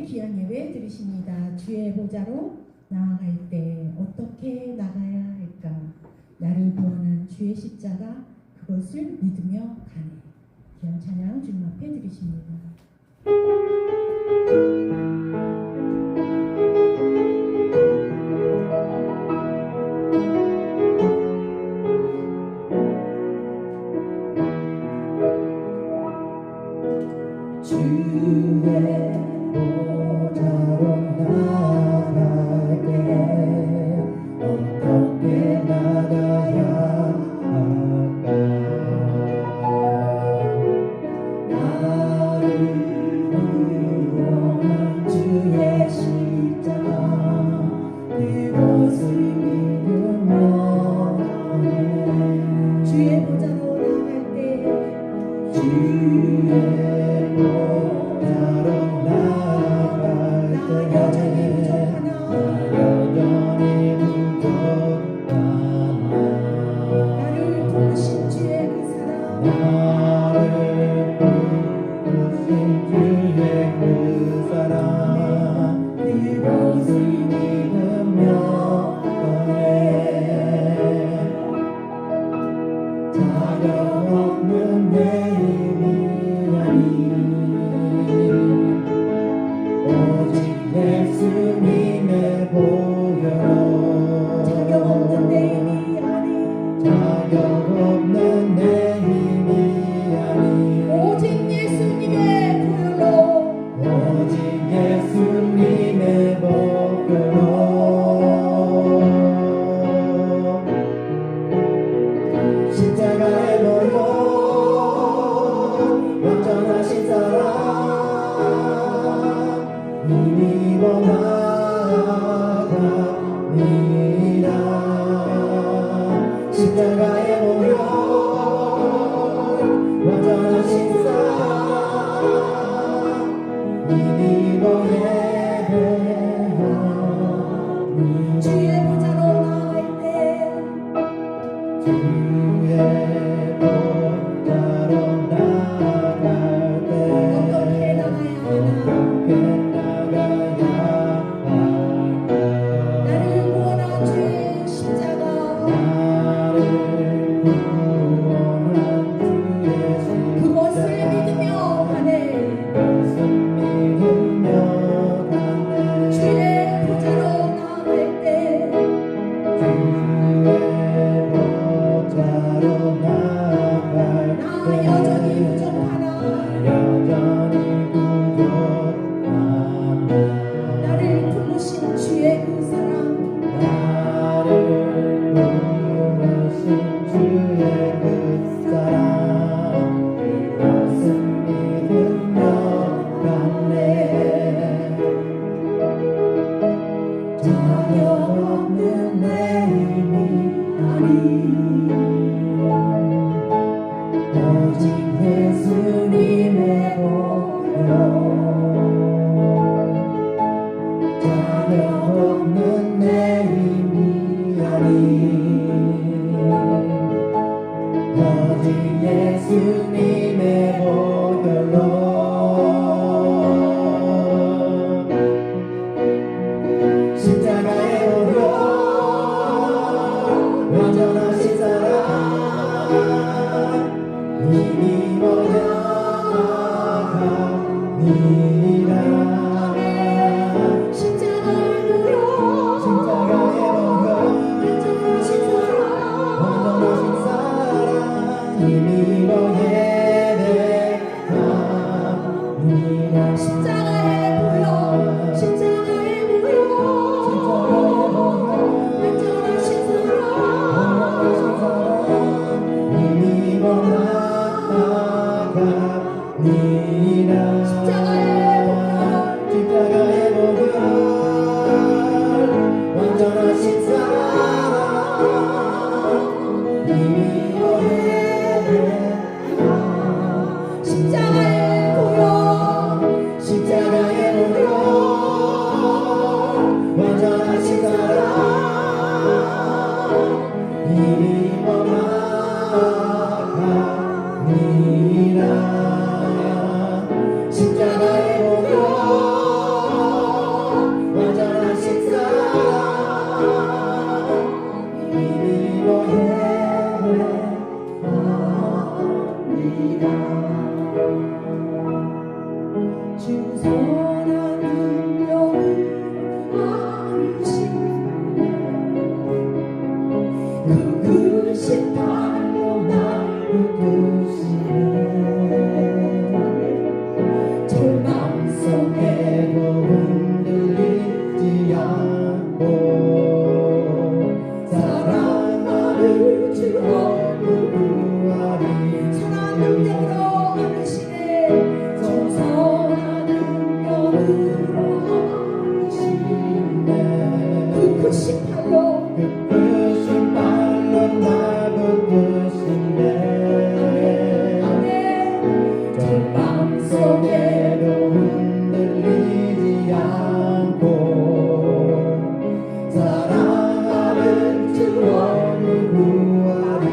귀한 예배 드리십니다. 주의 보좌로 나아갈 때 어떻게 나가야 할까? 나를 구원한 주의 십자가 그것을 믿으며 가네. 귀한 찬양 주님 앞에 드리십니다. 십자가의 보혈 신발로 나를 부시네 절망 속에도 흔들리지 않고 사랑하는 주 얼굴 구하리 선한 능력으로 안으시네 정선한 능력으로 안으시네 그 크신 팔로 나를 부시네 절망 속에도 흔들리지 않고 사랑하는 주 얼굴 구하리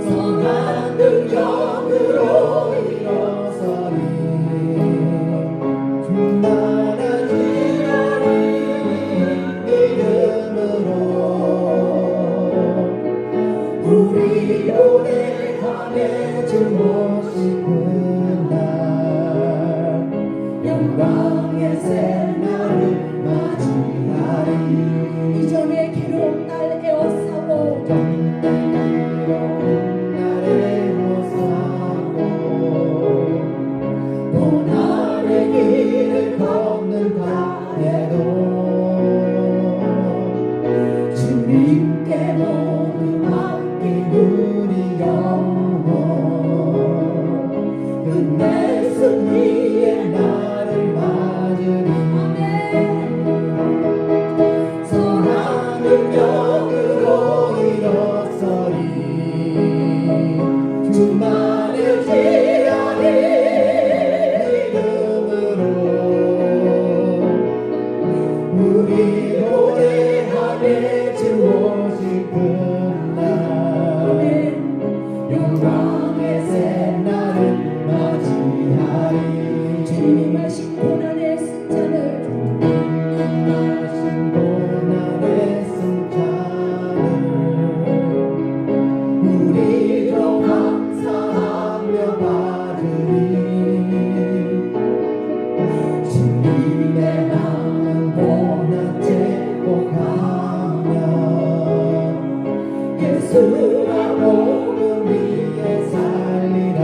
선한 능력으로 일어서리 충만한 지혜를 믿음으로 우리 노래하네 주 오시는 날 영광의 새날을 맞이하리 이전에 괴로운 날 에워싸고 고난의 길을 걷는다 해도 주님께 모두 맡긴 우리 영혼 끝내 승리의 날을 맞으리 선한 능력으로 일어서리 주만을 지하리 믿음으로 우리 노래하네 주 오시는 날 영광의 새날을 맞이하리 주님이 마신 고난의 승잔을 마신 고난의 승잔을 우리도 감사하며 받으리 주님의 남은 고난 제복하며 예수가 복음 위에 살리라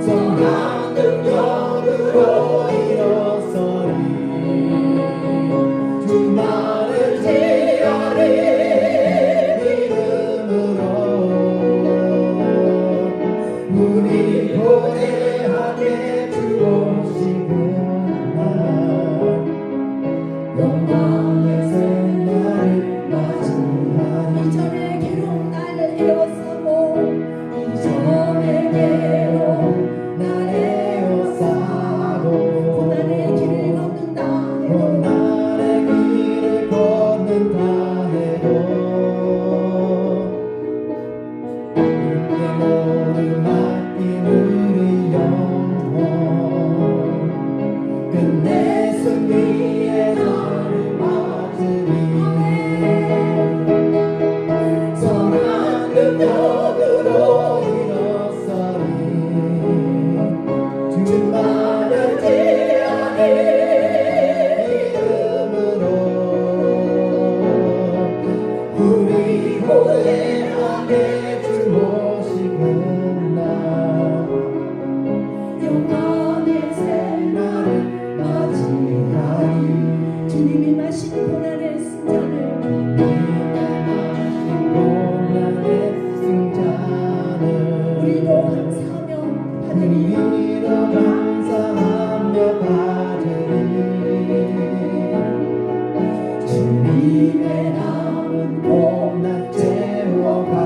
선한 능력으로 일어서리 주만을 지하리 믿음으로 우리 노래하네 주 오시는 날 영광의 새날을 맞이하리 이전에 괴로운 날을 에워싸고 이전에 괴로운 날 에워싸고 고난의 길을 걷는다 해도 고난의 길을 걷는다 해도 주께 모두 맡긴 우리 영혼 끝내 승리의 날을 맞으리 선한 능력으로 일어서리 주만을 지하리 믿음으로 우리 고대하네 주 오시는 날 영광의 새날을 맞이하리 주님이 마신 고난의 승잔을 우리도 감사하며 받으리 우리도 감사하며 받으리 주님의 남은 고난 채워가며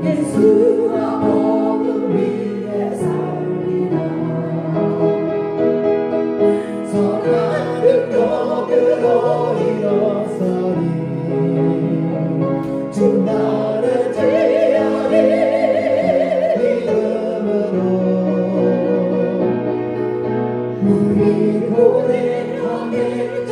예수와 복음 위에 살리라 선한 능력으로 일어서리 주만을 지하리 믿음으로 우리 고대하네 주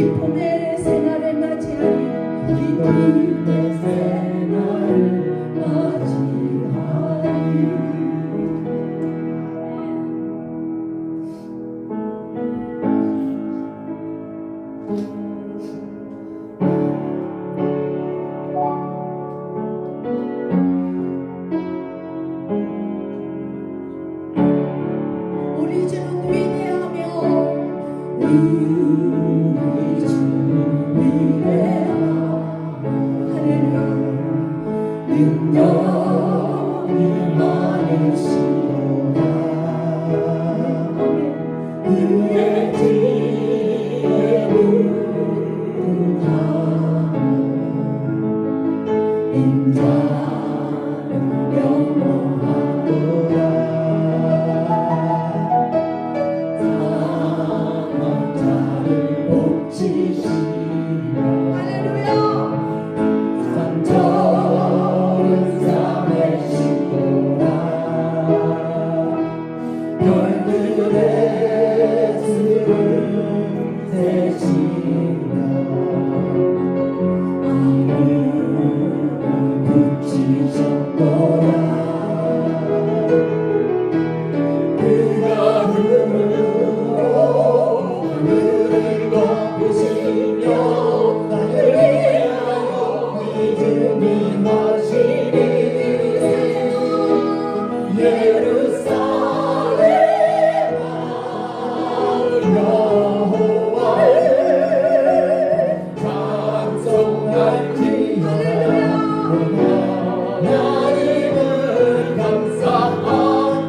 기쁨의 생활을 맞이하리. 기쁨의 생활을 맞이하리. 우리 주는 위대하며 우리 주는 위대하며 할렐루야. 능력이 많으시도다. 그의 뒤에 불응하며 인자는 영원하도다. 사망자를 고치시며 할렐루야. 상처를 싸매시도다. 별들의 수를 세시며 이름을 붙이셨도다. 그가 눈으로 하늘을 덮으시며 나를 위하여 믿음이 하시니 예루살렘아 여호와를 찬송할지어다. 하나님을 감사함으로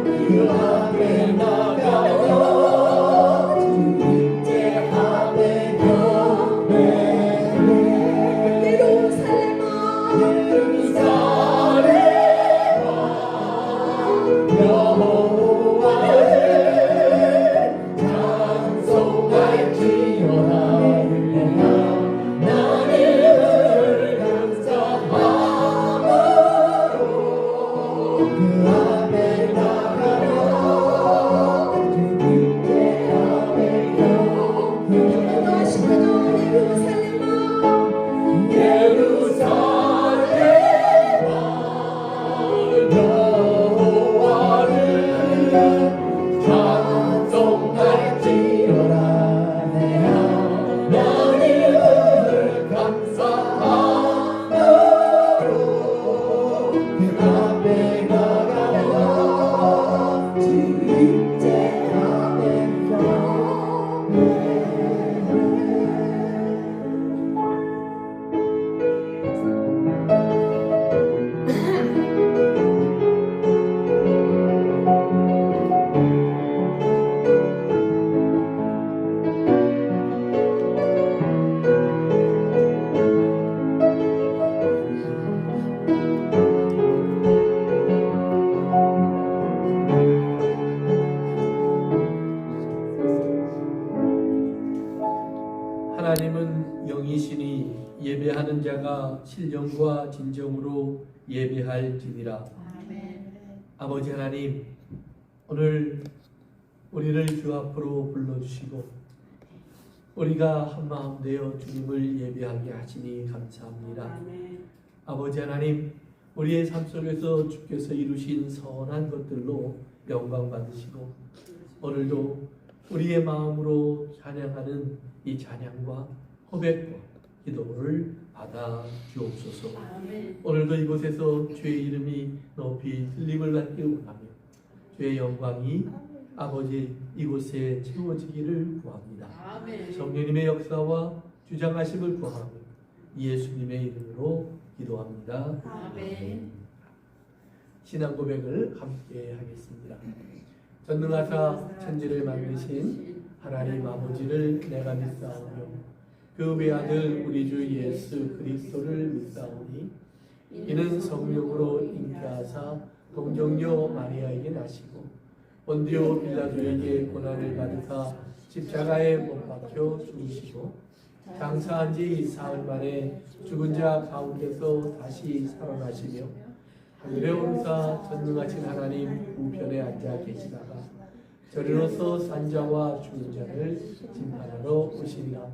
그 앞에 나가며 주님께 앞에 경배해. 예루살렘아 여호와를 찬송할지어다. 하나님을 감사함으로 그 앞에 나가며 주님께 앞에 경배하시구나. 예루살렘아 여호와를 찬송할지어다. 내 하나님을 감사함으로 그 앞에 나가며 주님께 앞에 경배해. 하나님은 영이시니 예배하는 자가 신령과 진정으로 예배할지니라. 아버지 하나님, 오늘 우리를 주 앞으로 불러주시고 우리가 한마음 되어 주님을 예배하게 하시니 감사합니다. 아버지 하나님, 우리의 삶 속에서 주께서 이루신 선한 것들로 영광 받으시고 오늘도 우리의 마음으로 찬양하는 이 찬양과 고백과 기도를 받아 주옵소서. 오늘도 이곳에서 주의 이름이 높이 들림을 받기를 원하며 주의 영광이 아버지 이곳에 채워지기를 구합니다. 성령님의 역사와 주장하심을 구하며 예수님의 이름으로 기도합니다. 아멘. 신앙 고백을 함께 하겠습니다. 전능하사 천지를 만드신 하나님 아버지를 내가 믿사오며 그 외아들 우리 주 예수 그리스도를 믿사오니 이는 성령으로 잉태하사 동정녀 마리아에게 나시고 본디오 빌라도에게 고난을 받으사 십자가에 못 박혀 죽으시고 장사한 지 사흘 만에 죽은 자 가운데서 다시 살아나시며 하늘에 오르사 전능하신 하나님 우편에 앉아 계시다가 저리로서 산자와 죽은 자를 심판하러 오시리라.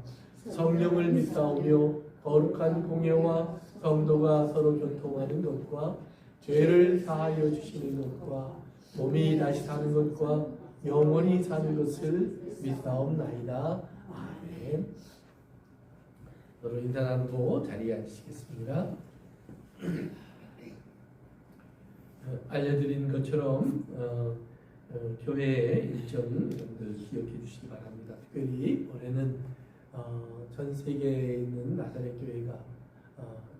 성령을 믿사오며 거룩한 공예와 성도가 서로 교통하는 것과 죄를 사하여 주시는 것과 몸이 다시 사는 것과 영원히 사는 것을 믿사옵나이다. 아멘. 서로 인사 나누고 자리에 앉으시겠습니다. 알려드린 것처럼 교회의 일정 여러분들 기억해 주시기 바랍니다. 특별히 올해는 전 세계에 있는 나사렛 교회가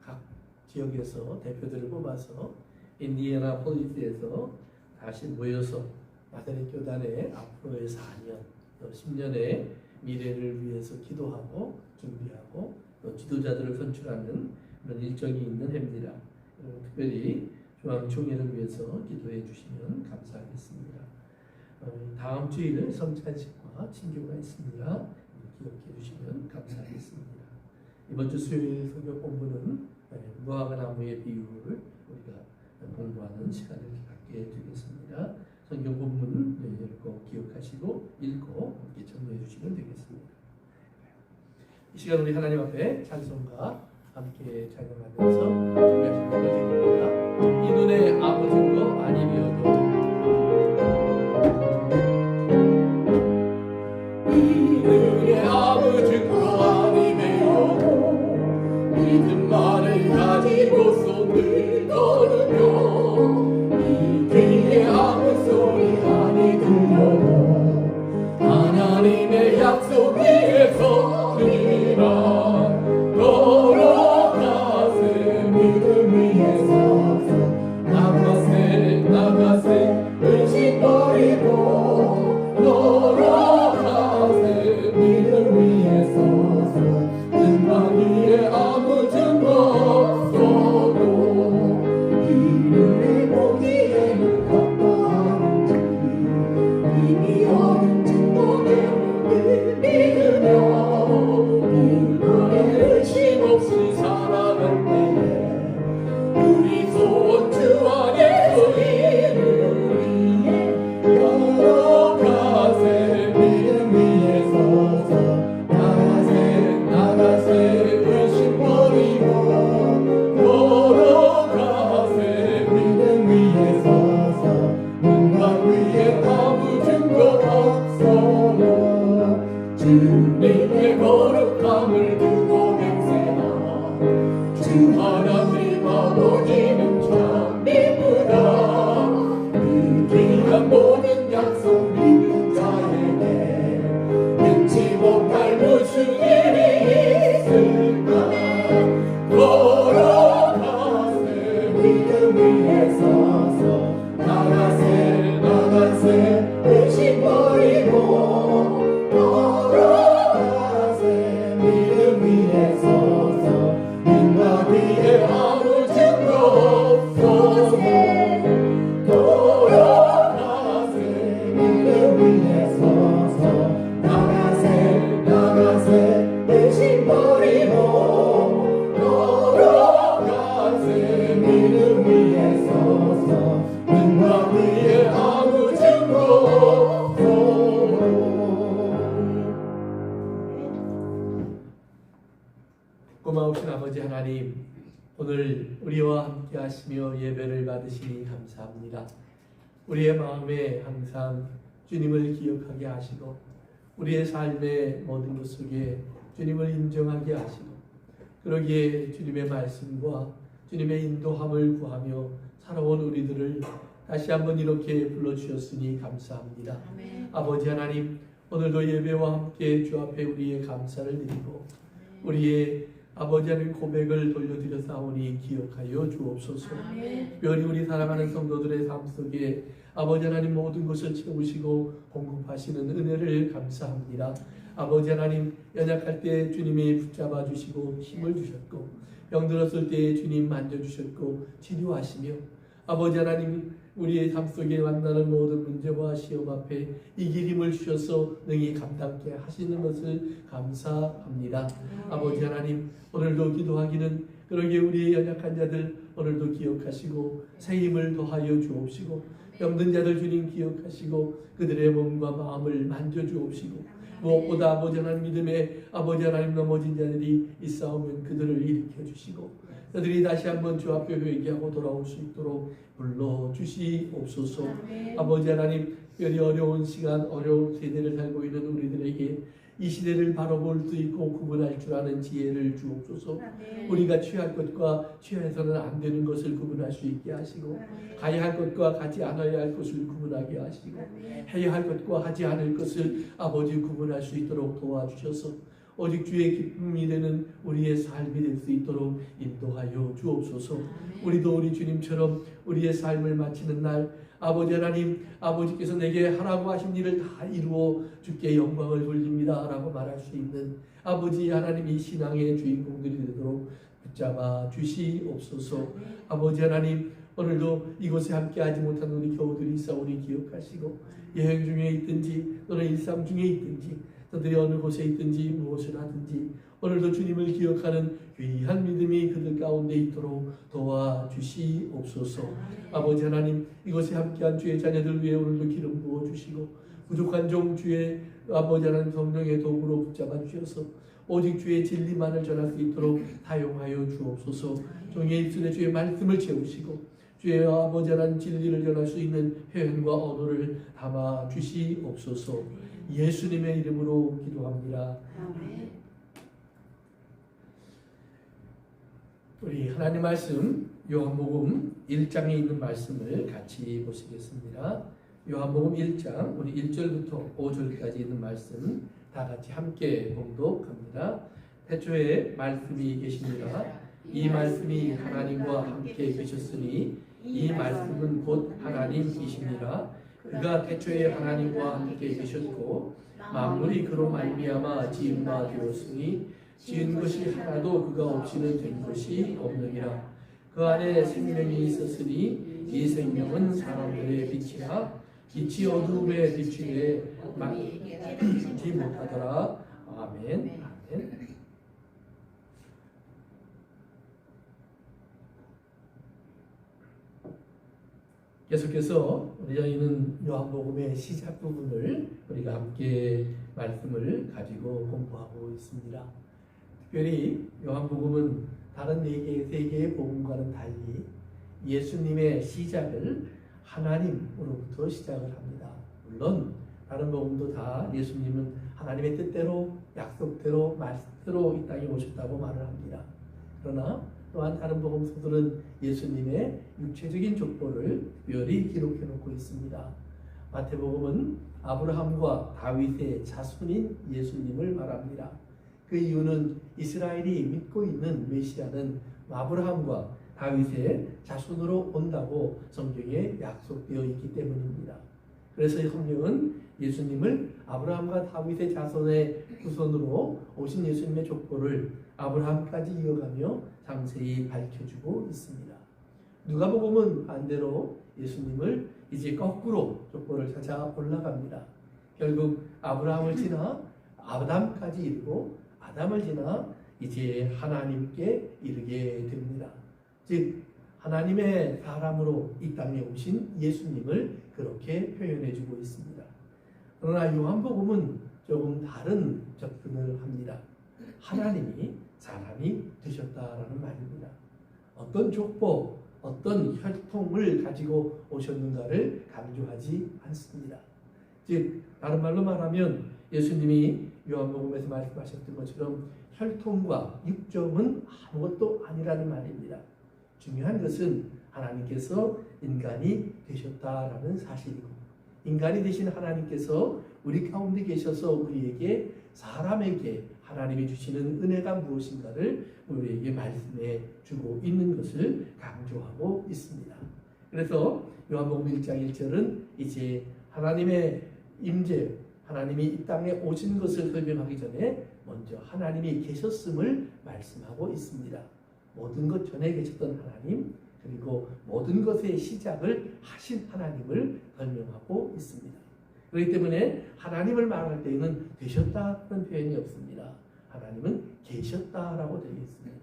각 지역에서 대표들을 뽑아서 인디애나폴리스에서 다시 모여서 나사렛 교단의 앞으로의 4년, 또 10년의 미래를 위해서 기도하고 준비하고 또 지도자들을 선출하는 그런 일정이 있는 해입니다. 특별히 중앙총회를 위해서 기도해 주시면 감사하겠습니다. 다음 주일은 성찬식과 친교가 있습니다. 기억해 주시면 감사하겠습니다. 이번 주 수요일 성경 공부는 무화과 나무의 비유를 우리가 공부하는 시간을 갖게 되겠습니다. 성경 본문 읽고 기억하시고 읽고 함께 정리해 주시면 되겠습니다. 이 시간 우리 하나님 앞에 찬송과 함께 찬양하면서 준비하신 것을 드립니다. 이 눈에 아무 증거 아니되어도 이 눈에 아무 증거 아니되어도 믿음만을 가지고서 늘 걸으며 이 귀에 아무 소리 아니 들려도 하나님의 약속 위에 서리라. 걸어가세 믿음 위에 서서 나가세 의심 버리고 걸어가세 믿음 위에 서서 등반 위에 아무 증거 없어도 이 눈에 보기에는 어떠한지 이미 얻은 증거를 믿으며 의심 없이 살아갈 때에 우리 소원 주 안에서 이루리에 걸어가세 믿음 위에 서서 나가세 의심 버리고 걸어가세 믿음 위에 서서 문강 위에 아무 증거 없어도 주님의 거룩함을 두고 맹세하라. 주 하나님 아버지는 참 이쁘다. 그 귀한 모든 약속 믿는 자에게 능치 못할 무슨 일이 있을까. 걸어가세 믿음 위에 서서 나가세 의심 버리고 걸어가세 믿음 위에 서서 능력 위에 아무 증거 없어도 걸어가세 믿음 위에 서서 나가세 의심 버리고 걸어가세 믿음 위에 서서 능력 위에 아무 증거 고마우신 아버지 하나님, 오늘 우리와 함께 하시며 예배를 받으시니 감사합니다. 우리의 마음에 항상 주님을 기억하게 하시고 우리의 삶의 모든 것 속에 주님을 인정하게 하시고 그러기에 주님의 말씀과 주님의 인도함을 구하며 살아온 우리들을 다시 한번 이렇게 불러주셨으니 감사합니다. 아멘. 아버지 하나님, 오늘도 예배와 함께 주 앞에 우리의 감사를 드리고 우리의 아버지 하나님 고백을 돌려드렸사오니 기억하여 주옵소서. 특별히 우리 사랑하는 성도들의 삶 속에 아버지 하나님 모든 것을 채우시고 공급하시는 은혜를 감사합니다. 아버지 하나님, 연약할 때 주님이 붙잡아 주시고 힘을 주셨고 병들었을 때 주님 만져주셨고 치료하시며 아버지 하나님, 우리의 삶 속에 만나는 모든 문제와 시험 앞에 이길 힘을 주셔서 능히 감당케 하시는 것을 감사합니다. 아버지 하나님, 오늘도 기도하기는 그러기에 우리의 연약한 자들 오늘도 기억하시고 새 힘을 더하여 주옵시고 병든 자들 주님 기억하시고 그들의 몸과 마음을 만져주옵시고 무엇보다 아버지 하나님 믿음에 아버지 하나님 넘어진 자들이 있사오면 그들을 일으켜 주시고 그들이 다시 한번 주 앞에 회개하고 돌아올 수 있도록 불러주시옵소서. 아버지 하나님 특별히 어려운 시간 어려운 세대를 살고 있는 우리들에게 이 시대를 바로 볼 수 있고 구분할 줄 아는 지혜를 주옵소서. 우리가 취할 것과 취해서는 안 되는 것을 구분할 수 있게 하시고 가야 할 것과 가지 않아야 할 것을 구분하게 하시고 해야 할 것과 하지 않을 것을 아버지 구분할 수 있도록 도와주셔서 오직 주의 기쁨이 되는 우리의 삶이 될 수 있도록 인도하여 주옵소서. 우리도 우리 주님처럼 우리의 삶을 마치는 날 아버지 하나님 아버지께서 내게 하라고 하신 일을 다 이루어 주께 영광을 돌립니다 라고 말할 수 있는 아버지 하나님이 신앙의 주인공들이 되도록 붙잡아 주시옵소서. 아버지 하나님 오늘도 이곳에 함께하지 못한 우리 교우들이 있사오니 기억하시고 여행 중에 있든지 또는 일상 중에 있든지 그들이 어느 곳에 있든지 무엇을 하든지 오늘도 주님을 기억하는 귀한 믿음이 그들 가운데 있도록 도와주시옵소서. 아버지 하나님 이곳에 함께한 주의 자녀들 위해 오늘도 기름 부어주시고 부족한 종 주의 아버지 하나님 성령의 도구로 붙잡아 주셔서 오직 주의 진리만을 전할 수 있도록 사용하여 주옵소서. 종의 입술에 주의 말씀을 채우시고 주의 아버지 하나님 진리를 전할 수 있는 표현과 언어를 담아 주시옵소서. 예수님의 이름으로 기도합니다. 아멘. 우리 하나님 말씀 요한복음 1장에 있는 말씀을 같이 보시겠습니다. 요한복음 1장 우리 1절부터 5절까지 있는 말씀 다 같이 함께 봉독합니다. 태초에 말씀이 계시니라 이 말씀이 하나님과 함께 계셨으니 이 말씀은 곧 하나님이시니라. 그가 태초에 하나님과 함께 계셨고 만물이 그로 말미암아 지은 바 되었으니 지은 것이 하나도 그가 없이는 된 것이 없느니라. 그 안에 생명이 있었으니 이 생명은 사람들의 빛이라. 빛이 어두움에 비추되 막지 못하더라. 아멘. 아멘. 계속해서 저희는 요한복음의 시작 부분을 우리가 함께 말씀을 가지고 공부하고 있습니다. 특별히 요한복음은 다른 세 개의 복음과는 달리 예수님의 시작을 하나님으로부터 시작을 합니다. 물론 다른 복음도 다 예수님은 하나님의 뜻대로 약속대로 말씀대로 이 땅에 오셨다고 말을 합니다. 그러나 또한 다른 복음서들은 예수님의 육체적인 족보를 특별히 기록해 놓고 있습니다. 마태복음은 아브라함과 다윗의 자손인 예수님을 말합니다. 그 이유는 이스라엘이 믿고 있는 메시아는 아브라함과 다윗의 자손으로 온다고 성경에 약속되어 있기 때문입니다. 그래서 성경은 예수님을 아브라함과 다윗의 자손의 후손으로 오신 예수님의 족보를 아브라함까지 이어가며 상세히 밝혀주고 있습니다. 누가복음은 반대로 예수님을 이제 거꾸로 족보를 찾아 올라갑니다. 결국 아브라함을 지나 아담까지 이르고 아담을 지나 이제 하나님께 이르게 됩니다. 즉 하나님의 사람으로 이 땅에 오신 예수님을 그렇게 표현해주고 있습니다. 그러나 요한복음은 조금 다른 접근을 합니다. 하나님이 사람이 되셨다라는 말입니다. 어떤 족보, 어떤 혈통을 가지고 오셨는가를 강조하지 않습니다. 즉 다른 말로 말하면 예수님이 요한복음에서 말씀하셨던 것처럼 혈통과 육정은 아무것도 아니라는 말입니다. 중요한 것은 하나님께서 인간이 되셨다라는 사실이고 인간이 되신 하나님께서 우리 가운데 계셔서 우리에게 사람에게 하나님이 주시는 은혜가 무엇인가를 우리에게 말씀해 주고 있는 것을 강조하고 있습니다. 그래서 요한복음 1장 1절은 이제 하나님의 임재, 하나님이 이 땅에 오신 것을 설명하기 전에 먼저 하나님이 계셨음을 말씀하고 있습니다. 모든 것 전에 계셨던 하나님, 그리고 모든 것의 시작을 하신 하나님을 설명하고 있습니다. 그렇기 때문에 하나님을 말할 때에는 되셨다는 표현이 없습니다. 하나님은 계셨다라고 되어 있습니다.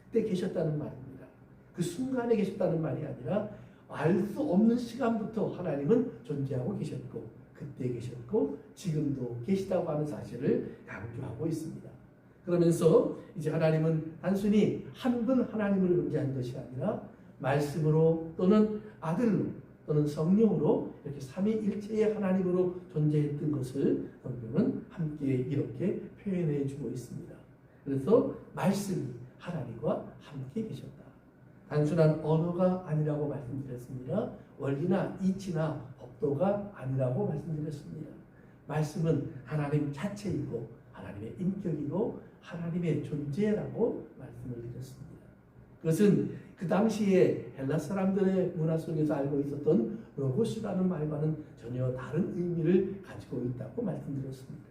그때 계셨다는 말입니다. 그 순간에 계셨다는 말이 아니라 알 수 없는 시간부터 하나님은 존재하고 계셨고 그때 계셨고 지금도 계시다고 하는 사실을 강조하고 있습니다. 그러면서 이제 하나님은 단순히 한 분 하나님을 존재한 것이 아니라 말씀으로 또는 아들로 또는 성령으로 이렇게 삼위일체의 하나님으로 존재했던 것을 성경은 함께 이렇게 표현해 주고 있습니다. 그래서 말씀이 하나님과 함께 계셨다. 단순한 언어가 아니라고 말씀드렸습니다. 원리나 이치나 법도가 아니라고 말씀드렸습니다. 말씀은 하나님 자체이고 하나님의 인격이고 하나님의 존재라고 말씀을 드렸습니다. 그것은 그 당시에 헬라 사람들의 문화 속에서 알고 있었던 로고스라는 말과는 전혀 다른 의미를 가지고 있다고 말씀드렸습니다.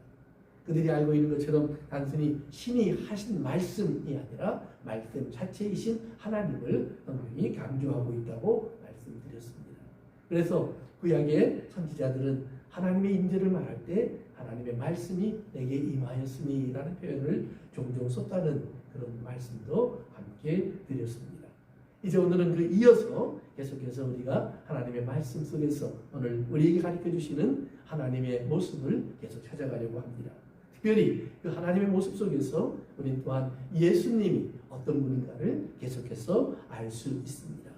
그들이 알고 있는 것처럼 단순히 신이 하신 말씀이 아니라 말씀 자체이신 하나님을 성경이 강조하고 있다고 말씀드렸습니다. 그래서 구약의 선지자들은 하나님의 임재를 말할 때 하나님의 말씀이 내게 임하였으니 라는 표현을 종종 썼다는 그런 말씀도 함께 드렸습니다. 이제 오늘은 그 이어서 계속해서 우리가 하나님의 말씀 속에서 오늘 우리에게 가르쳐 주시는 하나님의 모습을 계속 찾아가려고 합니다. 특별히 그 하나님의 모습 속에서 우리는 또한 예수님이 어떤 분인가를 계속해서 알 수 있습니다.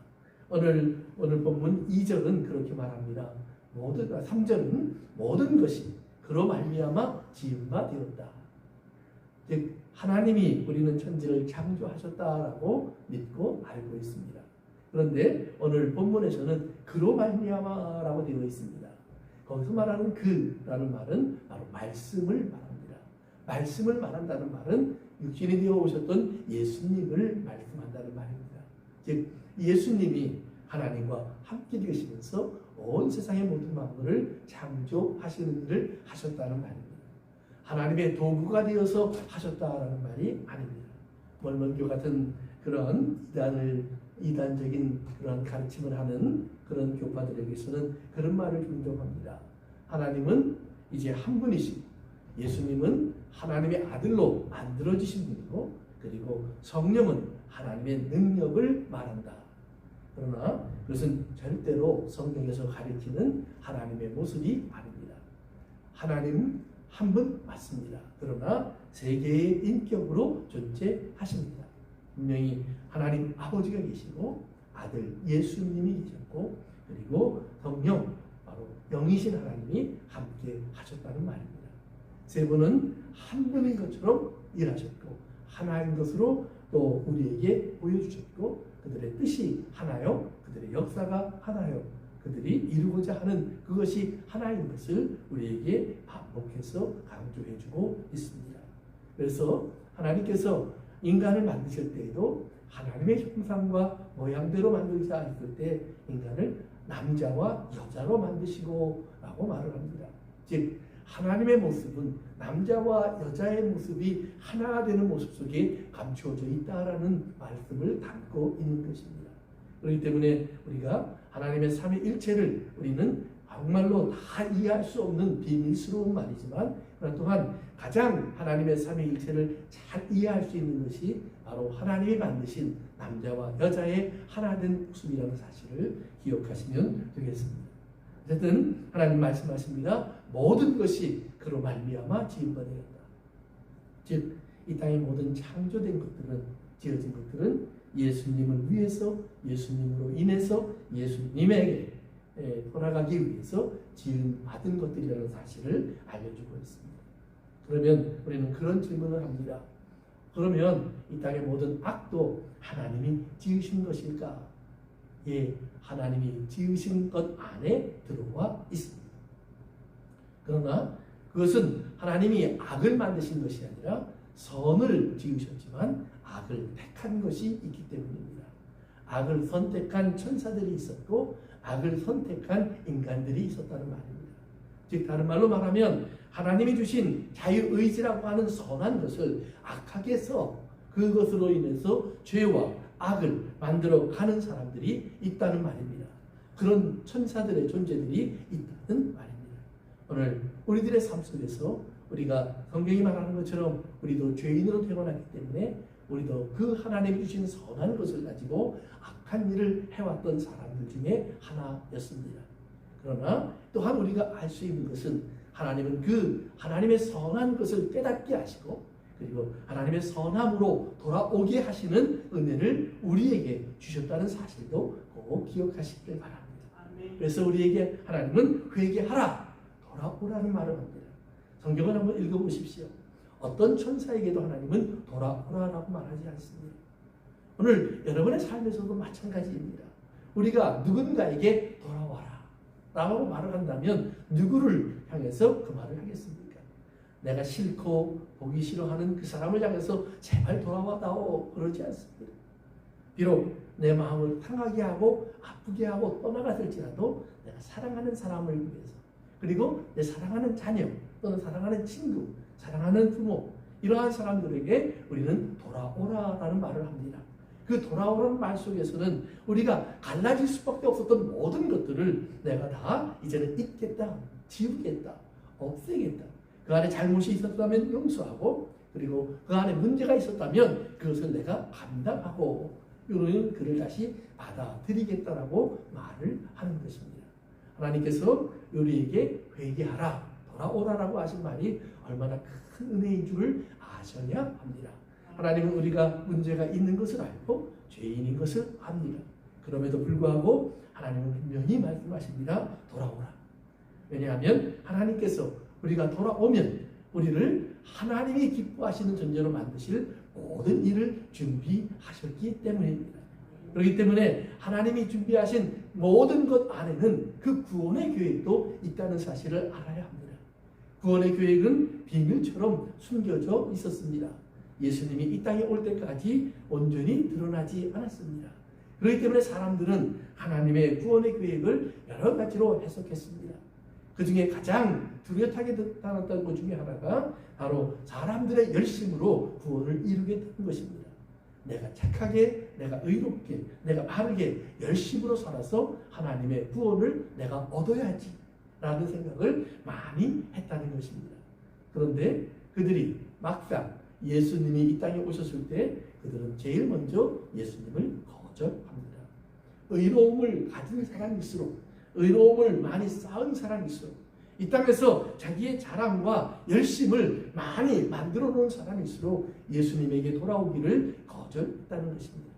오늘 본문 2절은 그렇게 말합니다. 3절은 모든 것이 그로 말미암아 지은 바 되었다. 즉 하나님이 우리는 천지를 창조하셨다라고 믿고 알고 있습니다. 그런데 오늘 본문에서는 그로 말미암아라고 되어 있습니다. 거기서 말하는 그라는 말은 바로 말씀을 말합니다. 말씀을 말한다는 말은 육신이 되어 오셨던 예수님을 말씀한다는 말입니다. 즉 예수님이 하나님과 함께 계시면서 온 세상의 모든 만물을 창조하시는 일을 하셨다는 말입니다. 하나님의 도구가 되어서 하셨다라는 말이 아닙니다. 몰몬교 같은 그런 이단적인 그런 가르침을 하는 그런 교파들에게서는 그런 말을 존경합니다. 하나님은 이제 한 분이시고 예수님은 하나님의 아들로 만들어지신 분이고 그리고 성령은 하나님의 능력을 말한다. 그러나 그것은 절대로 성경에서 가리키는 하나님의 모습이 아닙니다. 하나님 한 분 맞습니다. 그러나 세 개의 인격으로 존재하십니다. 분명히 하나님 아버지가 계시고 아들 예수님이 계셨고 그리고 성령 바로 영이신 하나님이 함께 하셨다는 말입니다. 세 분은 한 분인 것처럼 일하셨고 하나인 것으로 또 우리에게 보여주셨고 그들의 뜻이 하나요. 그들의 역사가 하나요. 그들이 이루고자 하는 그것이 하나인 것을 우리에게 반복해서 강조해주고 있습니다. 그래서 하나님께서 인간을 만드실 때에도 하나님의 형상과 모양대로 만들자 했을 때 인간을 남자와 여자로 만드시고 라고 말을 합니다. 즉 하나님의 모습은 남자와 여자의 모습이 하나가 되는 모습 속에 감추어져 있다라는 말씀을 담고 있는 것입니다. 그렇기 때문에 우리가 하나님의 삼위일체를 우리는 정말로 다 이해할 수 없는 비밀스러운 말이지만 그러나 또한 가장 하나님의 삼위일체를 잘 이해할 수 있는 것이 바로 하나님이 만드신 남자와 여자의 하나된 모습이라는 사실을 기억하시면 되겠습니다. 어쨌든 하나님 말씀하십니다. 모든 것이 그로 말미암아 지은 바 되었다. 즉 이 땅의 모든 창조된 것들은 지어진 것들은 예수님을 위해서 예수님으로 인해서 예수님에게 돌아가기 위해서 지은 받은 것들이라는 사실을 알려주고 있습니다. 그러면 우리는 그런 질문을 합니다. 그러면 이 땅의 모든 악도 하나님이 지으신 것일까? 예, 하나님이 지으신 것 안에 들어와 있습니다. 그러나 그것은 하나님이 악을 만드신 것이 아니라 선을 지으셨지만 악을 택한 것이 있기 때문입니다. 악을 선택한 천사들이 있었고 악을 선택한 인간들이 있었다는 말입니다. 즉 다른 말로 말하면 하나님이 주신 자유의지라고 하는 선한 것을 악하게 써 그것으로 인해서 죄와 악을 만들어가는 사람들이 있다는 말입니다. 그런 천사들의 존재들이 있다는 말입니다. 오늘 우리들의 삶 속에서 우리가 성경이 말하는 것처럼 우리도 죄인으로 태어났기 때문에 우리도 그 하나님이 주신 선한 것을 가지고 악한 일을 해왔던 사람들 중에 하나였습니다. 그러나 또한 우리가 알 수 있는 것은 하나님은 그 하나님의 선한 것을 깨닫게 하시고 그리고 하나님의 선함으로 돌아오게 하시는 은혜를 우리에게 주셨다는 사실도 꼭 기억하시길 바랍니다. 그래서 우리에게 하나님은 회개하라, 돌아오라는 말을 합니다. 성경을 한번 읽어보십시오. 어떤 천사에게도 하나님은 돌아오라라고 말하지 않습니다. 오늘 여러분의 삶에서도 마찬가지입니다. 우리가 누군가에게 돌아와라 라고 말을 한다면 누구를 향해서 그 말을 하겠습니까? 내가 싫고 보기 싫어하는 그 사람을 향해서 제발 돌아와다오 그러지 않습니다. 비록 내 마음을 상하게 하고 아프게 하고 떠나갔을지라도 내가 사랑하는 사람을 위해서 그리고 내 사랑하는 자녀 또는 사랑하는 친구, 사랑하는 부모 이러한 사람들에게 우리는 돌아오라라는 말을 합니다. 그 돌아오라는 말 속에서는 우리가 갈라질 수밖에 없었던 모든 것들을 내가 다 이제는 잊겠다, 지우겠다, 없애겠다. 그 안에 잘못이 있었다면 용서하고 그리고 그 안에 문제가 있었다면 그것을 내가 감당하고 이런 그를 다시 받아들이겠다라고 말을 하는 것입니다. 하나님께서 우리에게 회개하라, 돌아오라라고 하신 말이 얼마나 큰 은혜인 줄을 아셔야 합니다. 하나님은 우리가 문제가 있는 것을 알고 죄인인 것을 압니다. 그럼에도 불구하고 하나님은 분명히 말씀하십니다. 돌아오라. 왜냐하면 하나님께서 우리가 돌아오면 우리를 하나님이 기뻐하시는 존재로 만드실 모든 일을 준비하셨기 때문입니다. 그렇기 때문에 하나님이 준비하신 모든 것 안에는 그 구원의 계획도 있다는 사실을 알아야 합니다. 구원의 계획은 비밀처럼 숨겨져 있었습니다. 예수님이 이 땅에 올 때까지 온전히 드러나지 않았습니다. 그렇기 때문에 사람들은 하나님의 구원의 계획을 여러 가지로 해석했습니다. 그 중에 가장 뚜렷하게 나타났던 것 중에 하나가 바로 사람들의 열심으로 구원을 이루겠다는 것입니다. 내가 착하게, 내가 의롭게, 내가 바르게 열심으로 살아서 하나님의 구원을 내가 얻어야지 라는 생각을 많이 했다는 것입니다. 그런데 그들이 막상 예수님이 이 땅에 오셨을 때 그들은 제일 먼저 예수님을 거절합니다. 의로움을 가진 사람일수록 의로움을 많이 쌓은 사람일수록 이 땅에서 자기의 자랑과 열심을 많이 만들어 놓은 사람일수록 예수님에게 돌아오기를 거절했다는 것입니다.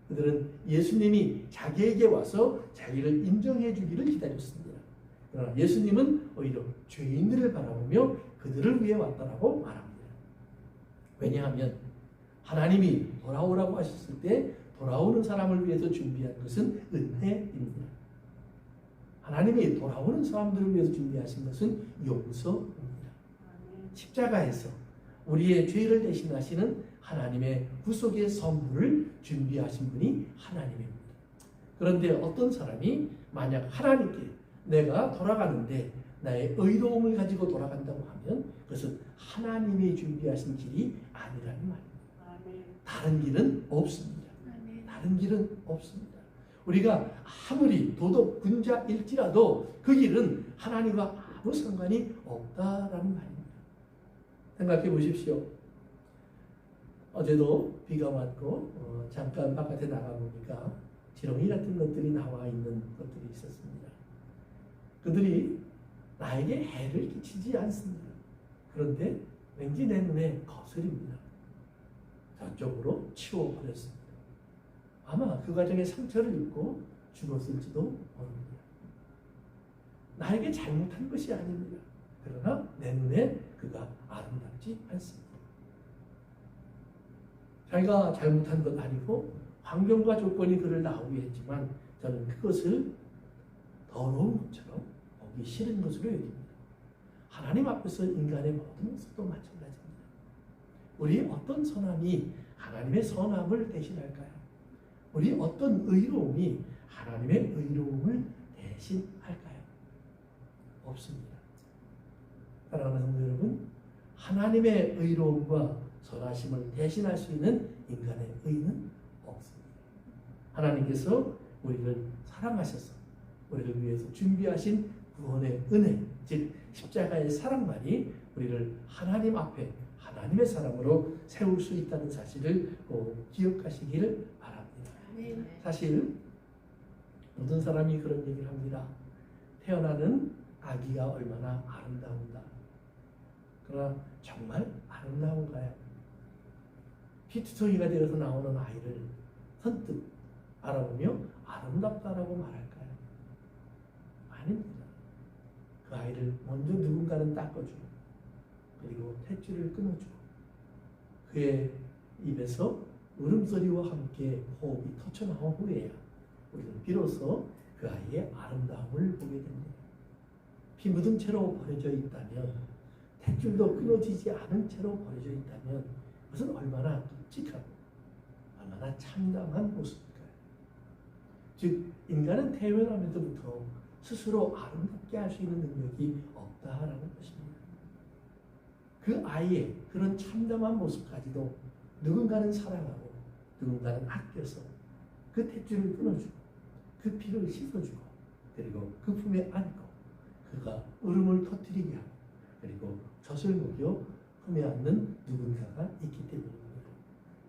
그들은 예수님이 자기에게 와서 자기를 인정해 주기를 기다렸습니다. 그러나 예수님은 오히려 죄인들을 바라보며 그들을 위해 왔다라고 말합니다. 왜냐하면 하나님이 돌아오라고 하셨을 때 돌아오는 사람을 위해서 준비한 것은 은혜입니다. 하나님이 돌아오는 사람들을 위해서 준비하신 것은 용서입니다. 십자가에서 우리의 죄를 대신하시는 하나님의 구속의 선물을 준비하신 분이 하나님입니다. 그런데 어떤 사람이 만약 하나님께 내가 돌아가는데 나의 의로움을 가지고 돌아간다고 하면 그것은 하나님이 준비하신 길이 아니라는 말입니다. 다른 길은 없습니다. 다른 길은 없습니다. 우리가 아무리 도덕군자일지라도 그 길은 하나님과 아무 상관이 없다라는 말입니다. 생각해 보십시오. 어제도 비가 왔고 잠깐 바깥에 나가보니까 지렁이 같은 것들이 나와 있는 것들이 있었습니다. 그들이 나에게 해를 끼치지 않습니다. 그런데 왠지 내 눈에 거슬립니다. 저쪽으로 치워버렸습니다. 아마 그 과정에 상처를 입고 죽었을지도 모릅니다. 나에게 잘못한 것이 아닙니다. 그러나 내 눈에 그가 아름답지 않습니다. 자기가 잘못한 건 아니고 환경과 조건이 그를 나오게 했지만 저는 그것을 더러운 것처럼 보기 싫은 것으로 여깁니다. 하나님 앞에서 인간의 모든 모습도 마찬가지입니다. 우리 어떤 선함이 하나님의 선함을 대신할까요? 우리 어떤 의로움이 하나님의 의로움을 대신할까요? 없습니다. 사랑하는 성도 여러분, 하나님의 의로움과 선하심을 대신할 수 있는 인간의 의는 없습니다. 하나님께서 우리를 사랑하셔서 우리를 위해서 준비하신 구원의 은혜, 즉 십자가의 사랑만이 우리를 하나님 앞에 하나님의 사람으로 세울 수 있다는 사실을 꼭 기억하시기를 바랍니다. 사실 모든 사람이 그런 얘기를 합니다. 태어나는 아기가 얼마나 아름다운가. 그러나 정말 아름다운가요? 피투성이가 되어서 나오는 아이를 선뜻 알아보며 아름답다라고 말할까요? 아닙니다. 그 아이를 먼저 누군가는 닦아주고 그리고 탯줄을 끊어주고 그의 입에서 울음소리와 함께 호흡이 터쳐나온 후에야 우리는 비로소 그 아이의 아름다움을 보게 됩니다. 피 묻은 채로 버려져 있다면, 탯줄도 끊어지지 않은 채로 버려져 있다면 그것은 얼마나 끔찍하고 얼마나 참담한 모습일까요? 즉 인간은 태어나면서부터 스스로 아름답게 할 수 있는 능력이 없다라는 것입니다. 그 아이의 그런 참담한 모습까지도 누군가는 사랑하고 누군가는 아껴서 그 탯줄을 끊어주고 그 피를 씻어주고 그리고 그 품에 안고 그가 울음을 터뜨리게 하고 그리고 젖을 먹여 품에 안는 누군가가 있기 때문입니다.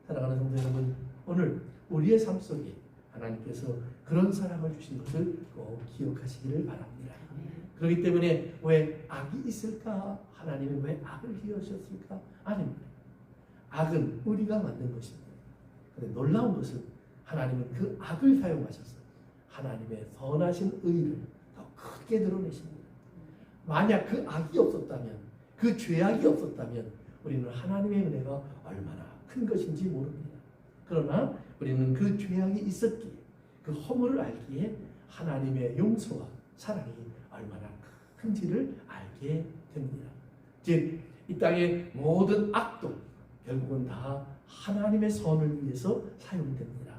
사랑하는 성도 여러분, 오늘 우리의 삶 속에 하나님께서 그런 사랑을 주신 것을 꼭 기억하시기를 바랍니다. 그렇기 때문에 왜 악이 있을까? 하나님은 왜 악을 지으셨을까? 아닙니다. 악은 우리가 만든 것입니다. 그런데 놀라운 것은 하나님은 그 악을 사용하셔서 하나님의 선하신 의를 더 크게 드러내십니다. 만약 그 악이 없었다면, 그 죄악이 없었다면 우리는 하나님의 은혜가 얼마나 큰 것인지 모릅니다. 그러나 우리는 그 죄악이 있었기에, 그 허물을 알기에 하나님의 용서와 사랑이 얼마나 큰지를 알게 됩니다. 즉, 이 땅의 모든 악도 결국은 다 하나님의 선을 위해서 사용됩니다.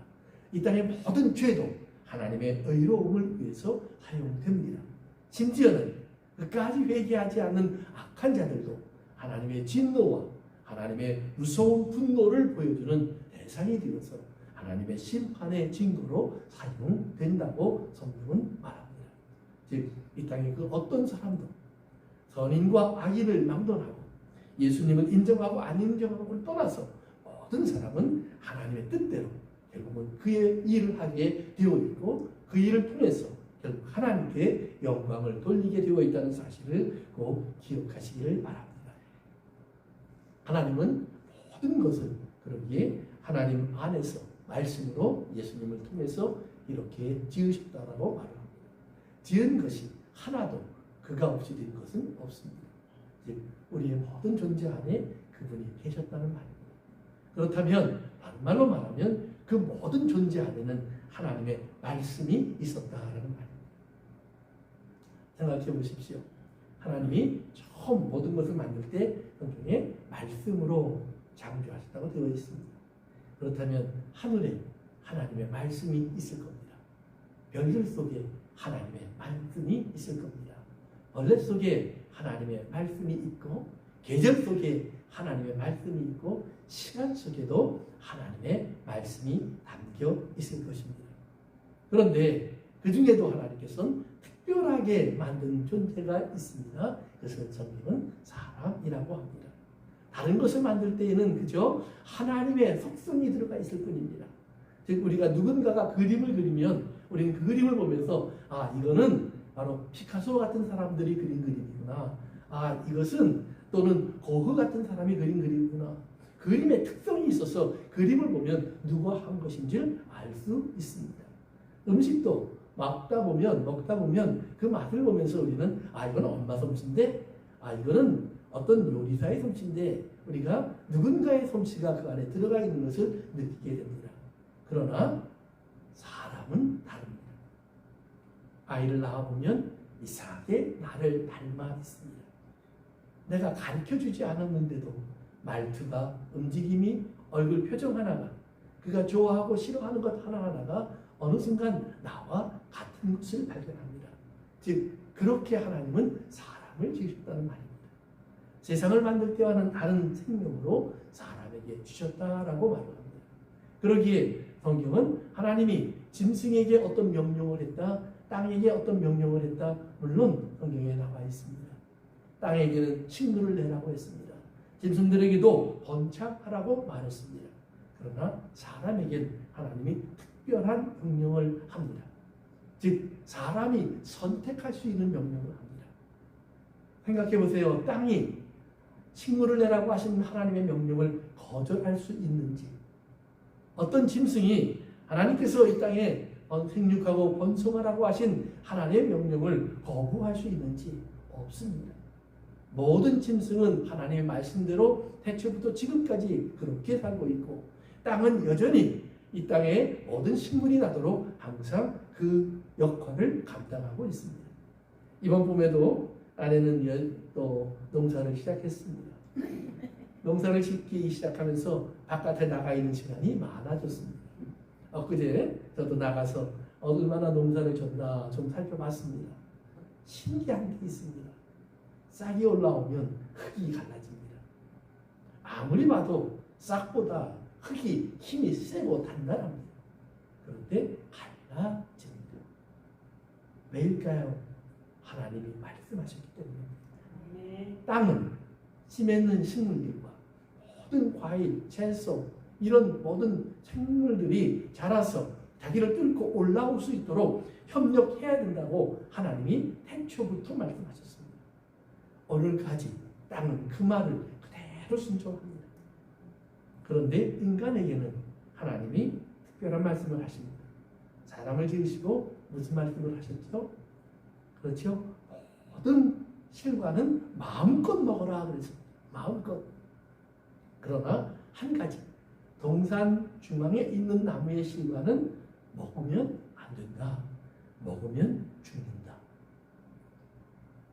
이 땅의 모든 죄도 하나님의 의로움을 위해서 사용됩니다. 심지어는 끝까지 회개하지 않는 악한 자들도 하나님의 진노와 하나님의 무서운 분노를 보여주는 대상이 되어서 하나님의 심판의 징조로 사용된다고 성경은 말합니다. 즉, 이 땅의 그 어떤 사람도 선인과 악인을 남론하고 예수님을 인정하고 안 인정하고를 떠나서 모든 사람은 하나님의 뜻대로 결국은 그의 일을 하게 되어 있고 그 일을 통해서 결국 하나님께 영광을 돌리게 되어 있다는 사실을 꼭 기억하시기를 바랍니다. 하나님은 모든 것을 그러기에 하나님 안에서 말씀으로 예수님을 통해서 이렇게 지으셨다라고 말을 합니다. 지은 것이 하나도 그가 없이 된 것은 없습니다. 즉 우리의 모든 존재 안에 그분이 계셨다는 말입니다. 그렇다면 다른 말로 말하면 그 모든 존재 안에는 하나님의 말씀이 있었다라는 말입니다. 생각해 보십시오. 하나님이 처음 모든 것을 만들 때 성경에 말씀으로 창조하셨다고 되어 있습니다. 그렇다면 하늘에 하나님의 말씀이 있을 겁니다. 별들 속에 하나님의 말씀이 있을 겁니다. 벌레 속에 하나님의 말씀이 있고 계절 속에 하나님의 말씀이 있고 시간 속에도 하나님의 말씀이 담겨 있을 것입니다. 그런데 그 중에도 하나님께서는 특별하게 만든 존재가 있습니다. 그래서 성경은 사람이라고 합니다. 다른 것을 만들 때에는 그저 하나님의 속성이 들어가 있을 뿐입니다. 즉 우리가 누군가가 그림을 그리면 우리는 그 그림을 보면서 아 이거는 바로 피카소 같은 사람들이 그린 그림이구나. 아 이것은 또는 고흐 같은 사람이 그린 그림이구나. 그림의 특성이 있어서 그림을 보면 누가 한 것인지를 알 수 있습니다. 음식도 먹다 보면 그 맛을 보면서 우리는 아 이건 엄마 솜씨인데 아 이거는 어떤 요리사의 솜씨인데 우리가 누군가의 솜씨가 그 안에 들어가 있는 것을 느끼게 됩니다. 그러나 사람은 다릅니다. 아이를 낳아보면 이상하게 나를 닮아 있습니다. 내가 가르쳐주지 않았는데도 말투가, 움직임이, 얼굴 표정 하나가 그가 좋아하고 싫어하는 것 하나하나가 어느 순간 나와 같은 것을 발견합니다. 즉 그렇게 하나님은 사람을 지으셨다는 말입니다. 세상을 만들 때와는 다른 생명으로 사람에게 주셨다라고 말을 합니다. 그러기에 성경은 하나님이 짐승에게 어떤 명령을 했다, 땅에게 어떤 명령을 했다, 물론 성경에 나와 있습니다. 땅에게는 식물을 내라고 했습니다. 짐승들에게도 번창하라고 말했습니다. 그러나 사람에겐 하나님이 특별한 명령을 합니다. 즉 사람이 선택할 수 있는 명령을 합니다. 생각해 보세요. 땅이 식물을 내라고 하신 하나님의 명령을 거절할 수 있는지, 어떤 짐승이 하나님께서 이 땅에 생육하고 번성하라고 하신 하나님의 명령을 거부할 수 있는지 없습니다. 모든 짐승은 하나님의 말씀대로 태초부터 지금까지 그렇게 살고 있고, 땅은 여전히 이 땅에 모든 식물이 나도록 항상 그 역할을 감당하고 있습니다. 이번 봄에도 아내는 또 농사를 시작했습니다. 농사를 짓기 시작하면서 바깥에 나가 있는 시간이 많아졌습니다. 엊그제 저도 나가서 얼마나 농사를 졌나 좀 살펴봤습니다. 신기한 게 있습니다. 싹이 올라오면 흙이 갈라집니다. 아무리 봐도 싹보다 흙이 힘이 세고 단단합니다. 그런데 갈라집니다. 왜일까요? 하나님이 말씀하셨기 때문입니다. 땅은 씨 맺는 식물들과 모든 과일, 채소, 이런 모든 생물들이 자라서 자기를 뚫고 올라올 수 있도록 협력해야 된다고 하나님이 태초부터 말씀하셨습니다. 오늘까지 땅은 그 말을 그대로 순종합니다. 그런데 인간에게는 하나님이 특별한 말씀을 하십니다. 사람을 지으시고 무슨 말씀을 하셨죠? 그렇죠? 모든 실과는 마음껏 먹어라 그랬습니다. 마음껏. 그러나 한 가지, 동산 중앙에 있는 나무의 실과는 먹으면 안 된다. 먹으면 죽는다.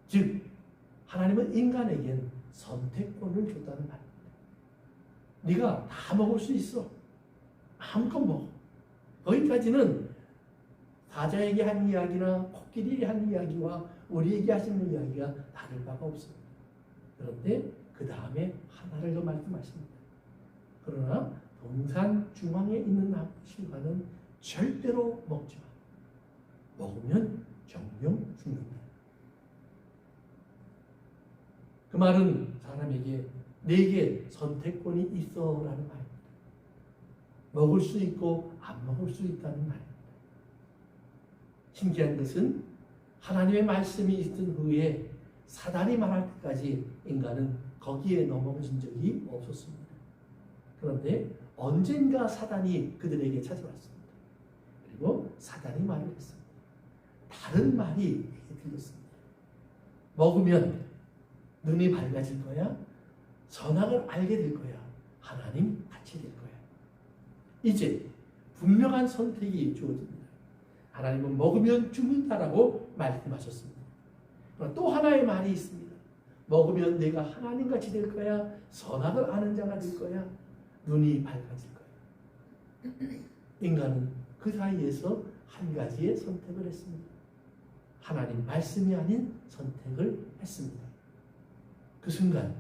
즉 하나님은 인간에겐 선택권을 줬다는 말입니다. 네가 다 먹을 수 있어. 마음껏 먹어. 거기까지는 사자에게 한 이야기나 코끼리에게 한 이야기와 우리에게 하시는 이야기가 다를 바가 없습니다. 그런데 그 다음에 하나를 더 말씀하십니다. 그러나 동산 중앙에 있는 나무 실과는 절대로 먹지 마. 먹으면 정령 죽는다. 그 말은 사람에게 내게 선택권이 있어라는 말입니다. 먹을 수 있고 안 먹을 수 있다는 말입니다. 신기한 것은 하나님의 말씀이 있은 후에 사단이 말할 때까지 인간은 거기에 넘어진 적이 없었습니다. 그런데 언젠가 사단이 그들에게 찾아왔습니다. 그리고 사단이 말을 했습니다. 다른 말이 들렸습니다. 먹으면 눈이 밝아질 거야. 선악을 알게 될 거야. 하나님 같이 될 거야. 이제 분명한 선택이 주어집니다. 하나님은 먹으면 죽는다라고 말씀하셨습니다. 또 하나의 말이 있습니다. 먹으면 내가 하나님같이 될 거야. 선악을 아는 자가 될 거야. 눈이 밝아질 거야. 인간은 그 사이에서 한 가지의 선택을 했습니다. 하나님 말씀이 아닌 선택을 했습니다. 그 순간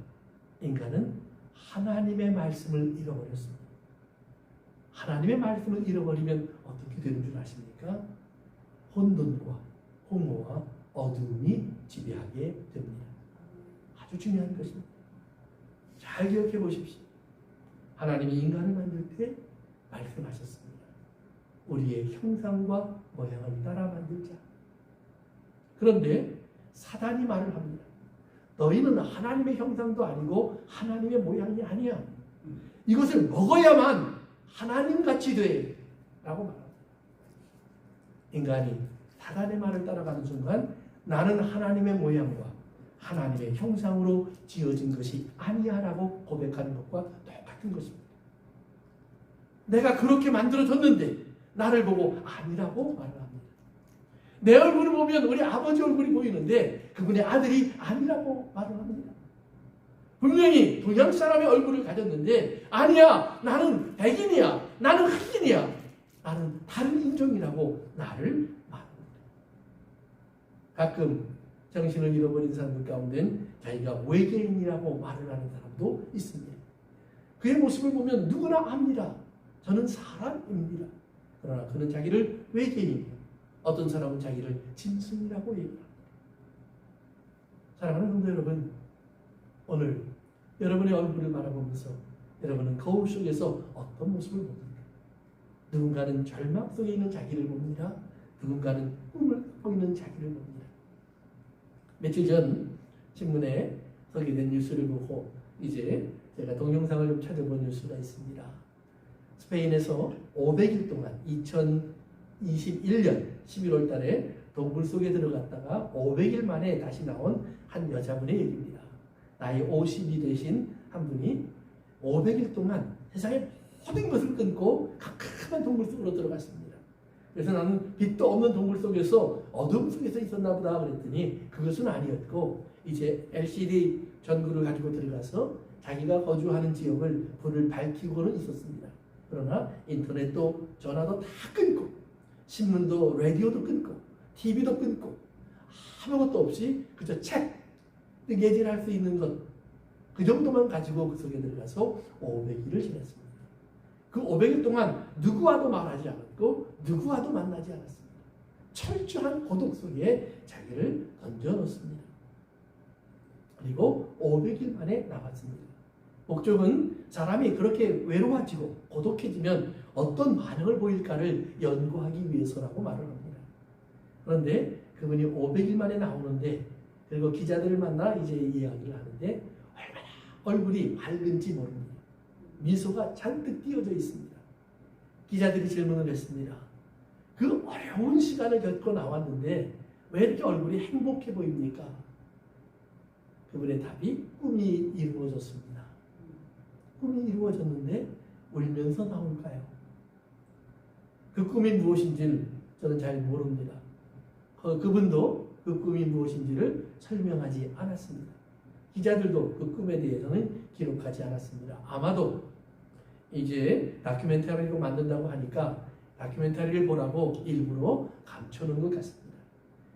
인간은 하나님의 말씀을 잃어버렸습니다. 하나님의 말씀을 잃어버리면 어떻게 되는 줄 아십니까? 혼돈과 공허와 어두움이 지배하게 됩니다. 아주 중요한 것입니다. 잘 기억해 보십시오. 하나님이 인간을 만들 때 말씀하셨습니다. 우리의 형상과 모양을 따라 만들자. 그런데 사단이 말을 합니다. 너희는 하나님의 형상도 아니고 하나님의 모양이 아니야. 이것을 먹어야만 하나님같이 돼. 라고 말합니다. 인간이 사단의 말을 따라가는 순간 나는 하나님의 모양과 하나님의 형상으로 지어진 것이 아니야 라고 고백하는 것과 똑같은 것입니다. 내가 그렇게 만들어졌는데 나를 보고 아니라고 말을 합니다. 내 얼굴을 보면 우리 아버지 얼굴이 보이는데 그분의 아들이 아니라고 말을 합니다. 분명히 동양 사람의 얼굴을 가졌는데 아니야, 나는 백인이야, 나는 흑인이야, 나는 다른 인종이라고 나를 말합니다. 가끔 정신을 잃어버린 사람들 가운데는 자기가 외계인이라고 말을 하는 사람도 있습니다. 그의 모습을 보면 누구나 압니다. 저는 사람입니다. 그러나 그는 자기를 외계인, 어떤 사람은 자기를 짐승이라고 얘기합니다. 사랑하는 성도 여러분, 오늘 여러분의 얼굴을 바라보면서 여러분은 거울 속에서 어떤 모습을 봅니까? 누군가는 절망 속에 있는 자기를 봅니다. 누군가는 꿈을 꾸고 있는 자기를 봅니다. 며칠 전 신문에 소개된 뉴스를 보고 이제 제가 동영상을 좀 찾아본 뉴스가 있습니다. 스페인에서 500일 동안 2021년 11월 달에 동굴 속에 들어갔다가 500일 만에 다시 나온 한 여자분의 얘기입니다. 나이 50이 되신 한 분이 500일 동안 세상의 모든 것을 끊고 캄캄한 동굴 속으로 들어갔습니다. 그래서 나는 빛도 없는 동굴 속에서 어둠 속에서 있었나 보다 그랬더니 그것은 아니었고 이제 LCD 전구를 가지고 들어가서 자기가 거주하는 지역을 불을 밝히고는 있었습니다. 그러나 인터넷도 전화도 다 끊고 신문도 라디오도 끊고 TV도 끊고 아무것도 없이 그저 책, 뜨개질할 수 있는 것 그 정도만 가지고 그 속에 들어가서 500일을 지냈습니다. 그 500일 동안 누구와도 말하지 않았고 누구와도 만나지 않았습니다. 철저한 고독 속에 자기를 던져놓습니다. 그리고 500일 만에 나왔습니다. 목적은 사람이 그렇게 외로워지고 고독해지면 어떤 반응을 보일까를 연구하기 위해서라고 말을 합니다. 그런데 그분이 500일 만에 나오는데 그리고 기자들을 만나 이제 이야기를 하는데 얼마나 얼굴이 밝은지 모릅니다. 미소가 잔뜩 띄어져 있습니다. 기자들이 질문을 했습니다. 그 어려운 시간을 겪고 나왔는데 왜 이렇게 얼굴이 행복해 보입니까? 그분의 답이 꿈이 이루어졌습니다. 꿈이 이루어졌는데 울면서 나올까요? 그 꿈이 무엇인지를 저는 잘 모릅니다. 그분도 그 꿈이 무엇인지를 설명하지 않았습니다. 기자들도 그 꿈에 대해서는 기록하지 않았습니다. 아마도 이제 다큐멘터리로 만든다고 하니까 다큐멘터리를 보라고 일부러 감춰놓은 것 같습니다.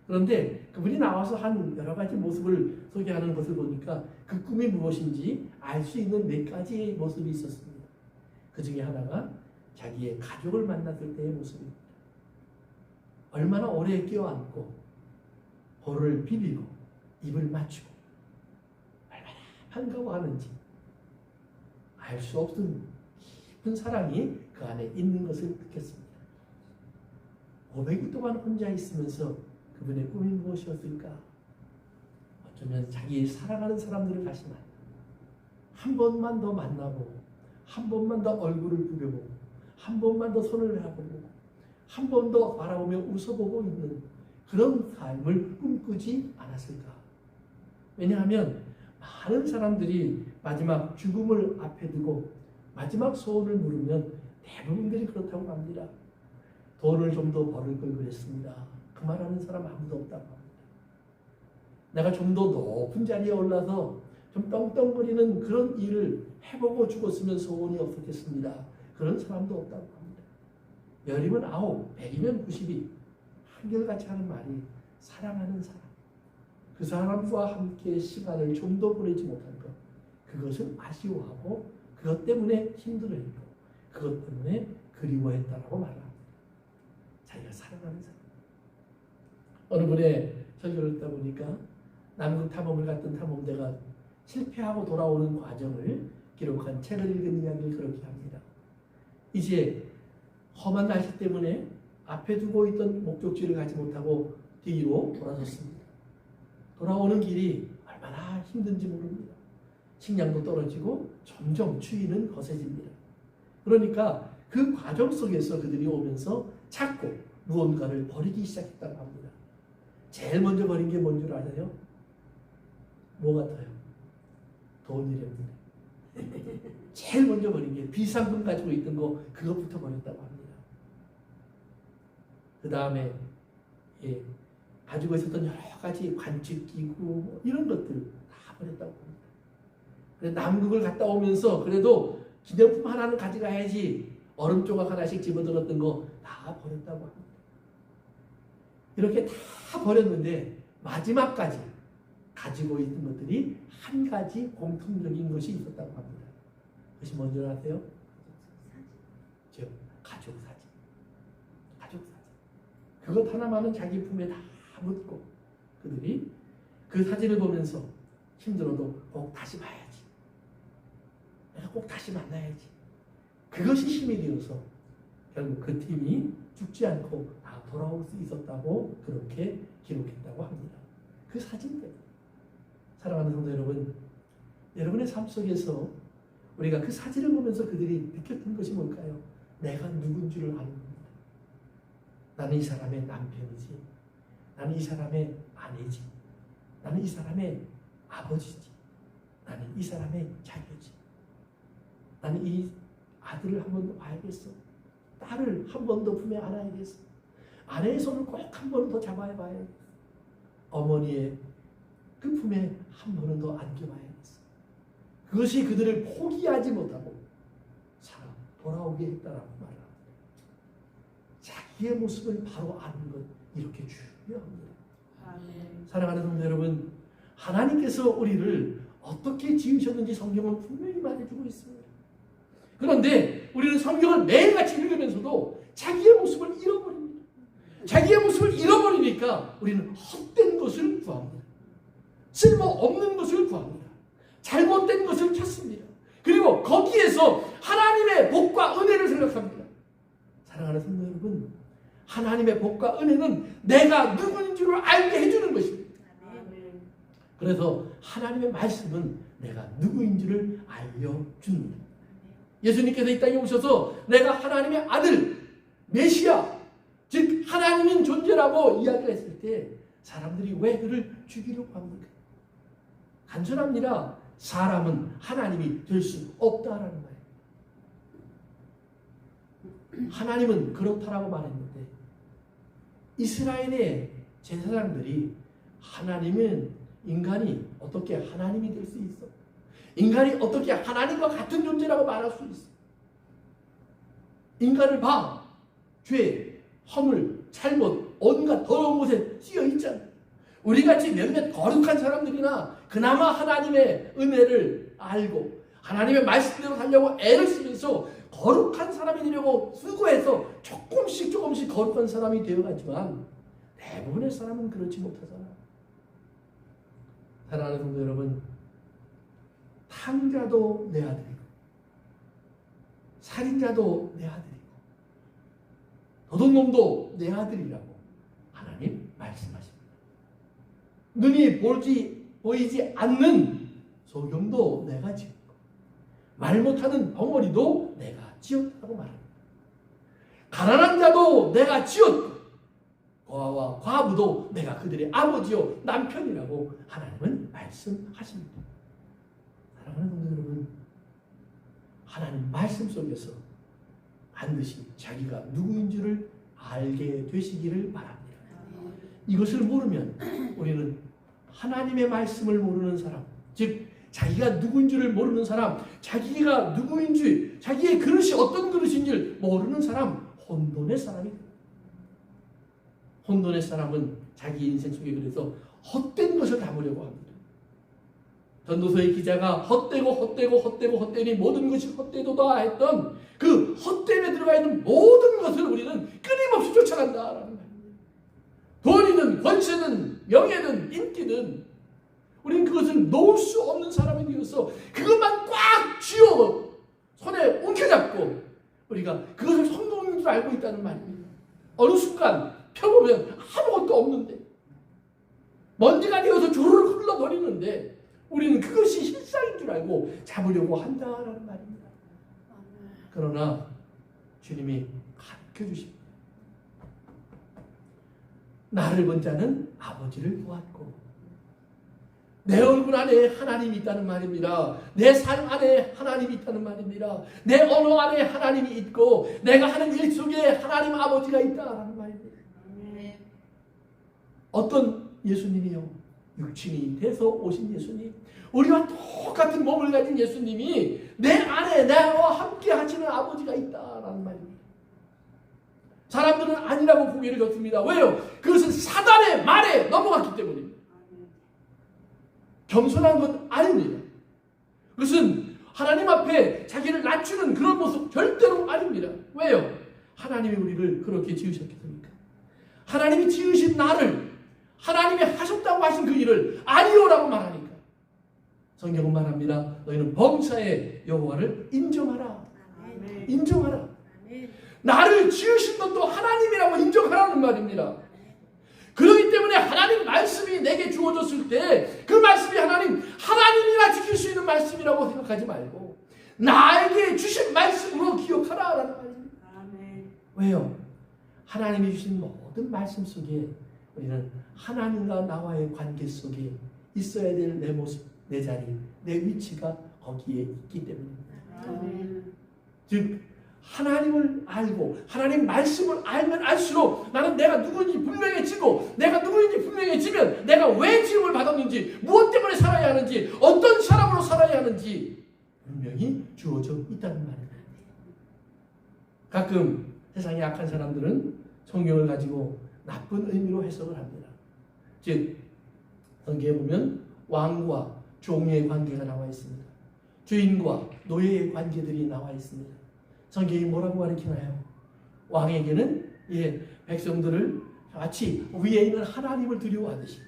그런데 그분이 나와서 한 여러 가지 모습을 소개하는 것을 보니까 그 꿈이 무엇인지 알 수 있는 몇 가지의 모습이 있었습니다. 그 중에 하나가 자기의 가족을 만났을 때의 모습입니다. 얼마나 오래 껴안고 볼을 비비고 입을 맞추고 얼마나 반가워하는지 알 수 없는 깊은 사랑이 그 안에 있는 것을 느꼈습니다. 500일 동안 혼자 있으면서 그분의 꿈이 무엇이었을까? 어쩌면 자기 사랑하는 사람들을 다시 만나 한 번만 더 만나보고 한 번만 더 얼굴을 부벼보고 한 번만 더 손을 잡아보고 한 번 더 바라보며 웃어보고 있는 그런 삶을 꿈꾸지 않았을까? 왜냐하면 많은 사람들이 마지막 죽음을 앞에 두고 마지막 소원을 물으면 대부분들이 그렇다고 합니다. 돈을 좀 더 벌을 걸 그랬습니다. 그 말하는 사람 아무도 없다고 합니다. 내가 좀 더 높은 자리에 올라서 좀 떵떵거리는 그런 일을 해보고 죽었으면 소원이 없었겠습니다. 그런 사람도 없다고 합니다. 10이면 9, 100이면 90이 한결같이 하는 말이 사랑하는 사람. 그 사람과 함께 시간을 좀 더 보내지 못한 것. 그것을 아쉬워하고 그것 때문에 힘들어했고 그것 때문에 그리워했다라고 말합니다. 자기가 사랑하는 사람. 어느 분의 설교를 듣다 보니까 남극 탐험을 갔던 탐험대가 실패하고 돌아오는 과정을 기록한 책을 읽은 이야기를 그렇게 합니다. 이제 험한 날씨 때문에 앞에 두고 있던 목적지를 가지 못하고 뒤로 돌아섰습니다. 돌아오는 길이 얼마나 힘든지 모릅니다. 식량도 떨어지고 점점 추위는 거세집니다. 그러니까 그 과정 속에서 그들이 오면서 자꾸 무언가를 버리기 시작했다고 합니다. 제일 먼저 버린 게 뭔 줄 아세요? 뭐 같아요? 돈이랍니다. 제일 먼저 버린 게 비상금 가지고 있던 거 그것부터 버렸다고 합니다. 그 다음에 가지고 있었던 여러 가지 관측기구 뭐 이런 것들 다 버렸다고 합니다. 그래서 남극을 갔다 오면서 그래도 기념품 하나는 가져가야지 얼음 조각 하나씩 집어들었던 거 다 버렸다고 합니다. 이렇게 다 버렸는데 마지막까지 가지고 있던 것들이 한 가지 공통적인 것이 있었다고 합니다. 그것이 뭔지 아세요? 즉 가족 사진. 가족 사진. 그것 하나만은 자기 품에 다 묻고 그들이 그 사진을 보면서 힘들어도 꼭 다시 봐야지. 꼭 다시 만나야지. 그것이 힘이 되어서 결국 그 팀이 죽지 않고 다 돌아올 수 있었다고 그렇게 기록했다고 합니다. 그 사진들. 사랑하는 성도 여러분, 여러분의 삶 속에서 우리가 그 사진을 보면서 그들이 느꼈던 것이 뭘까요? 내가 누군 줄을 아는 겁니다. 나는 이 사람의 남편이지. 나는 이 사람의 아내지. 나는 이 사람의 아버지지. 나는 이 사람의 자녀지. 나는 이 아들을 한 번 더 봐야겠어. 딸을 한 번 더 품에 안아야겠어. 아내의 손을 꼭 한 번 더 잡아야 봐야겠어. 어머니의 그 품에 한 번은 더 안겨봐야겠어. 그것이 그들을 포기하지 못하고 살아 돌아오게 했다라고 말합니다. 자기의 모습을 바로 아는 것, 이렇게 중요합니다. 아멘. 사랑하는 성도 여러분, 하나님께서 우리를 어떻게 지으셨는지 성경은 분명히 말해주고 있습니다. 그런데 우리는 성경을 매일같이 읽으면서도 자기의 모습을 잃어버립니다. 자기의 모습을 잃어버리니까 우리는 헛된 것을 구합니다. 쓸모없는 것을 구합니다. 잘못된 것을 찾습니다. 그리고 거기에서 하나님의 복과 은혜를 생각합니다. 사랑하는 성도 여러분, 하나님의 복과 은혜는 내가 누구인 줄을 알게 해주는 것입니다. 아멘. 그래서 하나님의 말씀은 내가 누구인 줄을 알려줍니다. 예수님께서 이 땅에 오셔서 내가 하나님의 아들, 메시아, 즉 하나님인 존재라고 이야기를 했을 때 사람들이 왜 그를 죽이려고 합니까? 간절합니다. 사람은 하나님이 될 수 없다라는 말이에요. 하나님은 그렇다라고 말했는데 이스라엘의 제사장들이 하나님은 인간이 어떻게 하나님이 될 수 있어? 인간이 어떻게 하나님과 같은 존재라고 말할 수 있어? 인간을 봐. 죄, 허물, 잘못, 온갖 더러운 곳에 씌어 있잖아. 우리같이 몇몇 거룩한 사람들이나 그나마 하나님의 은혜를 알고 하나님의 말씀대로 살려고 애를 쓰면서 거룩한 사람이 되려고 수고해서 조금씩 거룩한 사람이 되어가지만 대부분의 사람은 그렇지 못하잖아. 사랑하는 성도 여러분, 탕자도 내 아들이고 살인자도 내 아들이고 도둑놈도 내 아들이라고 하나님 말씀하십니다. 눈이 보이지 않는 소경도 내가 지었고 말 못하는 벙어리도 내가 지었다고 말합니다. 가난한 자도 내가 지었고 고아와 과부도 내가 그들의 아버지요 남편이라고 하나님은 말씀하십니다. 사랑하는 성도 여러분, 하나님 말씀 속에서 반드시 자기가 누구인 줄을 알게 되시기를 바랍니다. 이것을 모르면 우리는 하나님의 말씀을 모르는 사람, 즉 자기가 누구인 줄을 모르는 사람, 자기가 누구인지, 자기의 그릇이 어떤 그릇인지를 모르는 사람, 혼돈의 사람이 됩니다. 혼돈의 사람은 자기 인생 속에 그래서 헛된 것을 담으려고 합니다. 전도서의 기자가 헛되니 모든 것이 헛되도다 했던 그 헛됨에 들어가 있는 모든 것을 우리는 끊임없이 쫓아간다라는 말입니다. 돈이든 권세든 명예든 인기든 우리는 그것을 놓을 수 없는 사람이 되어서 그것만 꽉 쥐어 손에 움켜잡고 우리가 그것을 성공인 줄 알고 있다는 말입니다. 어느 순간 펴보면 아무것도 없는데 먼지가 되어서 조르르 흘러버리는데 우리는 그것이 실상인 줄 알고 잡으려고 한다라는 말입니다. 그러나 주님이 가르쳐 주십니다. 나를 본 자는 아버지를 보았고 내 얼굴 안에 하나님이 있다는 말입니다. 내 삶 안에 하나님이 있다는 말입니다. 내 언어 안에 하나님이 있고 내가 하는 일 속에 하나님 아버지가 있다라는 말입니다. 어떤 예수님이요? 육신이 돼서 오신 예수님, 우리와 똑같은 몸을 가진 예수님이 내 안에 나와 함께 하시는 아버지가 있다라는 말입니다. 사람들은 아니라고 고개를 젓습니다. 왜요? 그것은 사단의 말에 넘어갔기 때문입니다. 겸손한 것 아닙니다. 그것은 하나님 앞에 자기를 낮추는 그런 모습 절대로 아닙니다. 왜요? 하나님이 우리를 그렇게 지으셨기 때문입니까? 하나님이 지으신 나를 하나님이 하셨다고 하신 그 일을 아니오라고 말하니까 성경은 말합니다. 너희는 범사의 여호와를 인정하라. 아멘. 인정하라. 나를 지으신 것도 하나님이라고 인정하라는 말입니다. 그렇기 때문에 하나님 말씀이 내게 주어졌을 때 그 말씀이 하나님이나 지킬 수 있는 말씀이라고 생각하지 말고 나에게 주신 말씀으로 기억하라라는 말입니다. 아멘. 왜요? 하나님이 주신 모든 말씀 속에 우리는 하나님과 나와의 관계 속에 있어야 될 내 모습, 내 자리, 내 위치가 거기에 있기 때문입니다. 아멘. 즉 하나님을 알고 하나님 말씀을 알면 알수록 나는 내가 누구인지 분명해지고 내가 누구인지 분명해지면 내가 왜 지음을 받았는지 무엇 때문에 살아야 하는지 어떤 사람으로 살아야 하는지 분명히 주어져 있다는 말입니다. 가끔 세상에 악한 사람들은 성경을 가지고 나쁜 의미로 해석을 합니다. 즉 성경에 보면 왕과 종의 관계가 나와 있습니다. 주인과 노예의 관계들이 나와 있습니다. 성경이 뭐라고 가르치나요? 왕에게는 백성들을 마치 위에 있는 하나님을 두려워하듯이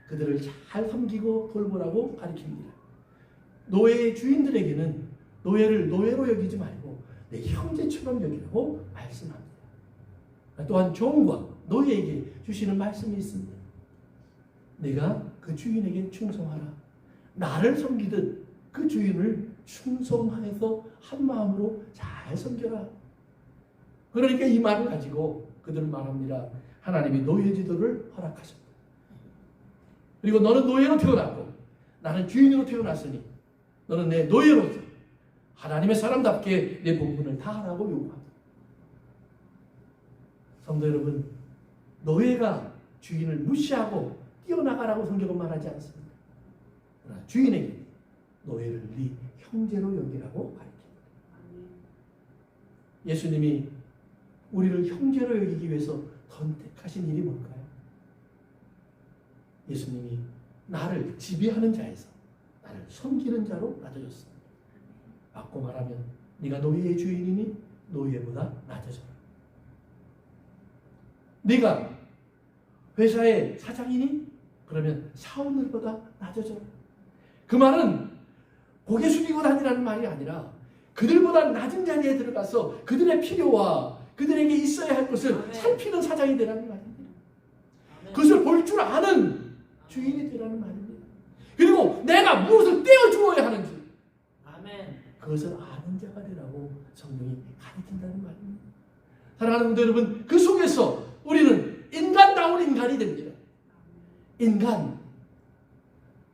그들을 잘 섬기고 돌보라고 가르칩니다. 노예의 주인들에게는 노예를 노예로 여기지 말고 내 형제처럼 여기라고 말씀합니다. 또한 종과 노예에게 주시는 말씀이 있습니다. 내가 그 주인에게 충성하라. 나를 섬기듯 그 주인을 충성해서 한 마음으로 잘 섬겨라. 그러니까 이 말을 가지고 그들은 말합니다. 하나님이 노예 지도를 허락하셨다. 그리고 너는 노예로 태어났고 나는 주인으로 태어났으니 너는 내 노예로서 하나님의 사람답게 내 본분을 다하라고 요구합니다. 성도 여러분, 노예가 주인을 무시하고 뛰어나가라고 성경은 말하지 않습니다. 그러나 주인에게 노예를 네 형제로 여기라고 가르칩니다. 예수님이 우리를 형제로 여기기 위해서 선택하신 일이 뭘까요? 예수님이 나를 지배하는 자에서 나를 섬기는 자로 낮아졌습니다. 바꿔 말하면 네가 노예의 주인이니 노예보다 낮아져라. 네가 회사의 사장이니 그러면 사원들보다 낮아져라. 그 말은 고개 숙이고 다니라는 말이 아니라 그들보다 낮은 자리에 들어가서 그들의 필요와 그들에게 있어야 할 것을 살피는 사장이 되라는 말입니다. 그것을 볼 줄 아는 주인이 되라는 말입니다. 그리고 내가 무엇을 떼어주어야 하는지 그것을 아는 자가 되라고 성경이 가르친다는 말입니다. 사랑하는 성도 여러분, 그 속에서 우리는 인간다운 인간이 됩니다.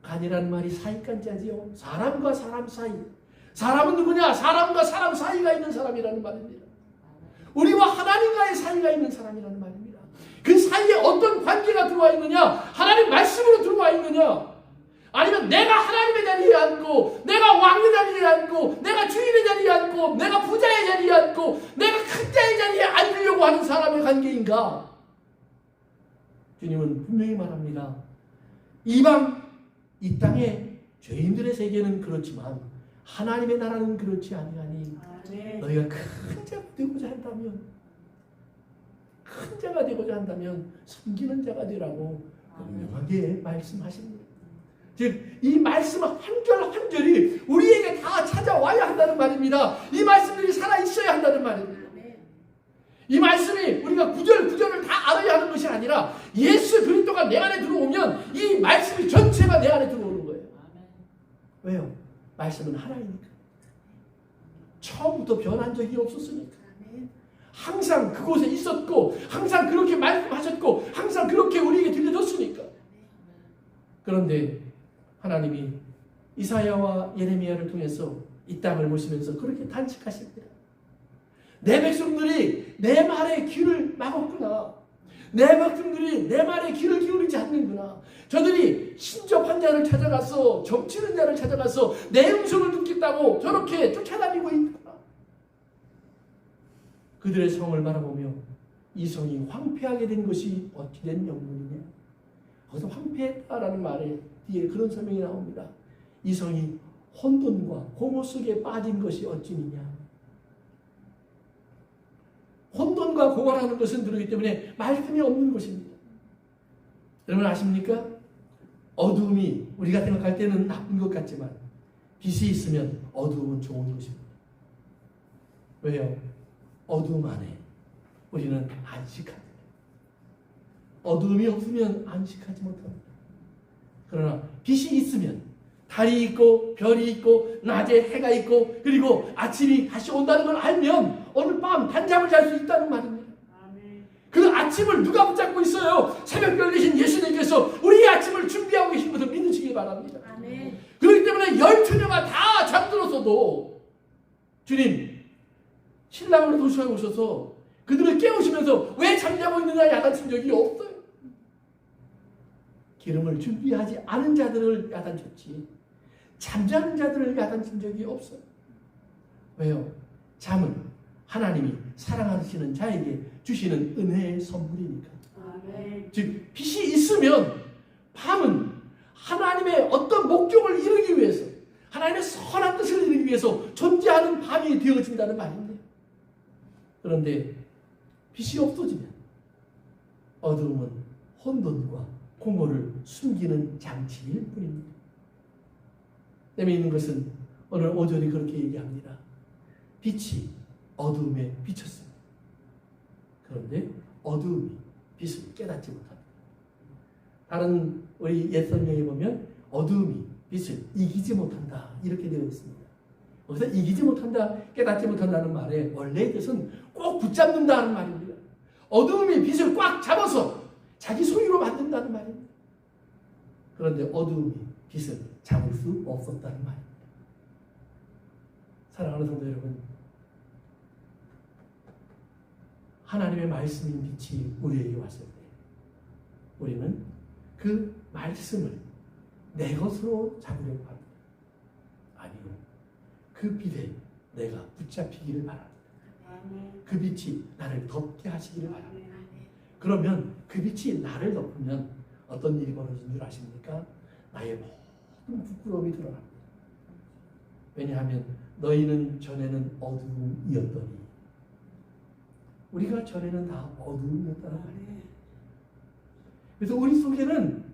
간이라는 말이 사이간자지요. 사람과 사람 사이. 사람은 누구냐? 사람과 사람 사이가 있는 사람이라는 말입니다. 우리와 하나님과의 사이가 있는 사람이라는 말입니다. 그 사이에 어떤 관계가 들어와 있느냐? 하나님 말씀으로 들어와 있느냐? 아니면 내가 하나님의 자리에 앉고 내가 왕의 자리에 앉고 내가 주인의 자리에 앉고 내가 부자의 자리에 앉고 내가 큰 자의 자리에 앉으려고 하는 사람의 관계인가? 주님은 분명히 말합니다. 이 땅의 죄인들의 세계는 그렇지만 하나님의 나라는 그렇지 아니하니 너희가 큰 자가 되고자 한다면 섬기는 자가 되라고 분명하게 말씀하십니다. 즉 이 말씀 한 절 한 절이 우리에게 다 찾아와야 한다는 말입니다. 이 말씀들이 살아있어야 한다는 말입니다. 이 말씀이 우리가 구절구절을 다 알아야 하는 것이 아니라 예수 그리스도가 내 안에 들어오면 이 말씀이 전체가 내 안에 들어오는 거예요. 왜요? 말씀은 하나이니까. 처음부터 변한 적이 없었으니까. 항상 그곳에 있었고 항상 그렇게 말씀하셨고 항상 그렇게 우리에게 들려줬으니까. 그런데 하나님이 이사야와 예레미야를 통해서 이 땅을 보시면서 그렇게 단식하십니다. 내 백성들이 내 말에 귀를 막았구나. 내 백성들이 내 말에 귀를 기울이지 않는구나. 저들이 신접한 자를 찾아가서 점치는 자를 찾아가서 내 음성을 듣겠다고 저렇게 쫓아다니고 있구나. 그들의 성을 바라보며 이 성이 황폐하게 된 것이 어찌 된 영문이냐. 거기서 황폐했다라는 말에 뒤에 그런 설명이 나옵니다. 이 성이 혼돈과 공허 속에 빠진 것이 어찌니냐. 혼돈과 공허라는 것은 들어오기 때문에 말씀이 없는 것입니다. 여러분 아십니까? 어둠이 우리가 생각할 때는 나쁜 것 같지만 빛이 있으면 어두움은 좋은 것입니다. 왜요? 어두움 안에 우리는 안식합니다. 어두움이 없으면 안식하지 못합니다. 그러나 빛이 있으면 달이 있고 별이 있고 낮에 해가 있고 그리고 아침이 다시 온다는 걸 알면 오늘 밤 단잠을 잘 수 있다는 말입니다. 아멘. 그 아침을 누가 붙잡고 있어요? 새벽별 되신 예수님께서 우리의 아침을 준비하고 계신 것을 믿으시기 바랍니다. 아멘. 그렇기 때문에 12명가 다 잠들었어도 주님 신랑을 도시에 오셔서 그들을 깨우시면서 왜 잠자고 있느냐 야단친 적이 없어요. 기름을 준비하지 않은 자들을 야단쳤지 잠자는 자들을 야단친 적이 없어요. 왜요? 잠은 하나님이 사랑하시는 자에게 주시는 은혜의 선물이니까. 아멘. 즉 빛이 있으면 밤은 하나님의 어떤 목적을 이루기 위해서 하나님의 선한 뜻을 이루기 위해서 존재하는 밤이 되어진다는 말입니다. 그런데 빛이 없어지면 어두움은 혼돈과 공허를 숨기는 장치일 뿐입니다. 재미있는 것은 오늘 5절이 그렇게 얘기합니다. 빛이 어두움에 비쳤습니다. 그런데 어두움이 빛을 깨닫지 못합니다. 다른 우리 옛 성경에 보면 어두움이 빛을 이기지 못한다 이렇게 되어 있습니다. 여기서 이기지 못한다, 깨닫지 못한다는 말의 원래의 뜻은 꼭 붙잡는다는 말입니다. 어두움이 빛을 꽉 잡아서 자기 소유로 만든다는 말입니다. 그런데 어두움이 빛을 잡을 수 없었다는 말입니다. 사랑하는 성도 여러분, 하나님의 말씀인 빛이 우리에게 왔을 때 우리는 그 말씀을 내 것으로 잡으려고 합니다. 아니요. 그 빛에 내가 붙잡히기를 바랍니다. 아멘. 그 빛이 나를 덮게 하시기를 바랍니다. 아멘. 그러면 그 빛이 나를 덮으면 어떤 일이 벌어진 줄 아십니까? 나의 모든 부끄러움이 드러납니다. 왜냐하면 너희는 전에는 어두움이었더니 우리가 전에는 다 어두움이었다는 말이에요. 그래서 우리 속에는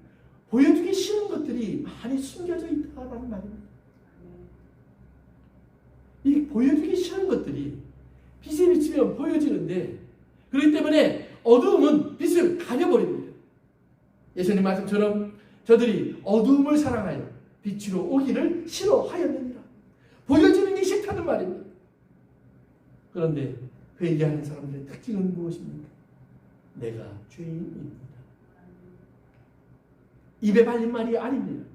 보여주기 싫은 것들이 많이 숨겨져 있다는 말입니다. 이 보여주기 싫은 것들이 빛에 비치면 보여지는데 그렇기 때문에 어두움은 빛을 가려버립니다. 예수님 말씀처럼 저들이 어두움을 사랑하여 빛으로 오기를 싫어하였느니라. 보여지는 게 싫다는 말입니다. 그런데 회개하는 사람들의 특징은 무엇입니까? 내가 죄인입니다. 입에 발린 말이 아닙니다.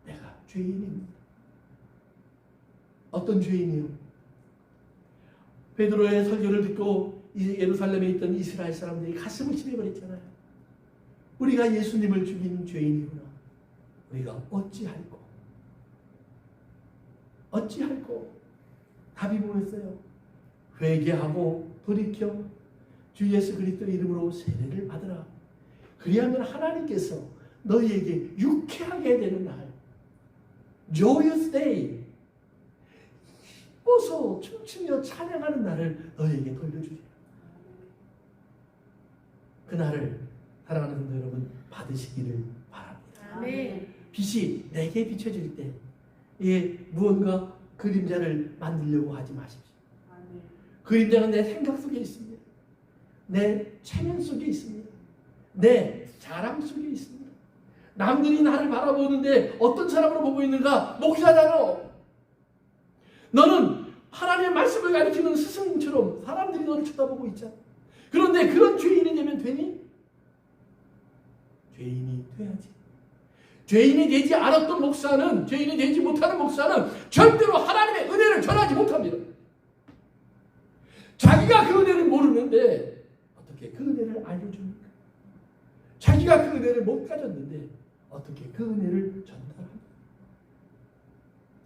내가 죄인입니다. 어떤 죄인이요? 베드로의 설교를 듣고 예루살렘에 있던 이스라엘 사람들이 가슴을 치매버렸잖아요. 우리가 예수님을 죽인 죄인이구나. 우리가 어찌할꼬? 답이 뭐였어요? 회개하고 돌이켜 주 예수 그리스도의 이름으로 세례를 받으라. 그리하면 하나님께서 너희에게 유쾌하게 되는 날, joyous day, 기뻐서 춤추며 찬양하는 날을 너희에게 돌려주리라. 그 날을 사랑하는 성도 여러분 받으시기를 바랍니다. 아멘. 빛이 내게 비춰질 때 무언가 그림자를 만들려고 하지 마십시오. 아멘. 그림자는 내 생각 속에 있습니다. 내 체면 속에 있습니다. 내 자랑 속에 있습니다. 남들이 나를 바라보는데 어떤 사람으로 보고 있는가? 목사잖아. 너는 하나님의 말씀을 가르치는 스승처럼 사람들이 너를 쳐다보고 있잖아. 그런데 그런 죄인이 되면 되니? 죄인이 돼야지. 죄인이 되지 않았던 목사는, 죄인이 되지 못하는 목사는 절대로 하나님의 은혜를 전하지 못합니다. 자기가 그 은혜를 모르는데 어떻게 그 은혜를 알려줍니까? 자기가 그 은혜를 못 가졌는데 어떻게 그 은혜를 전달합니까?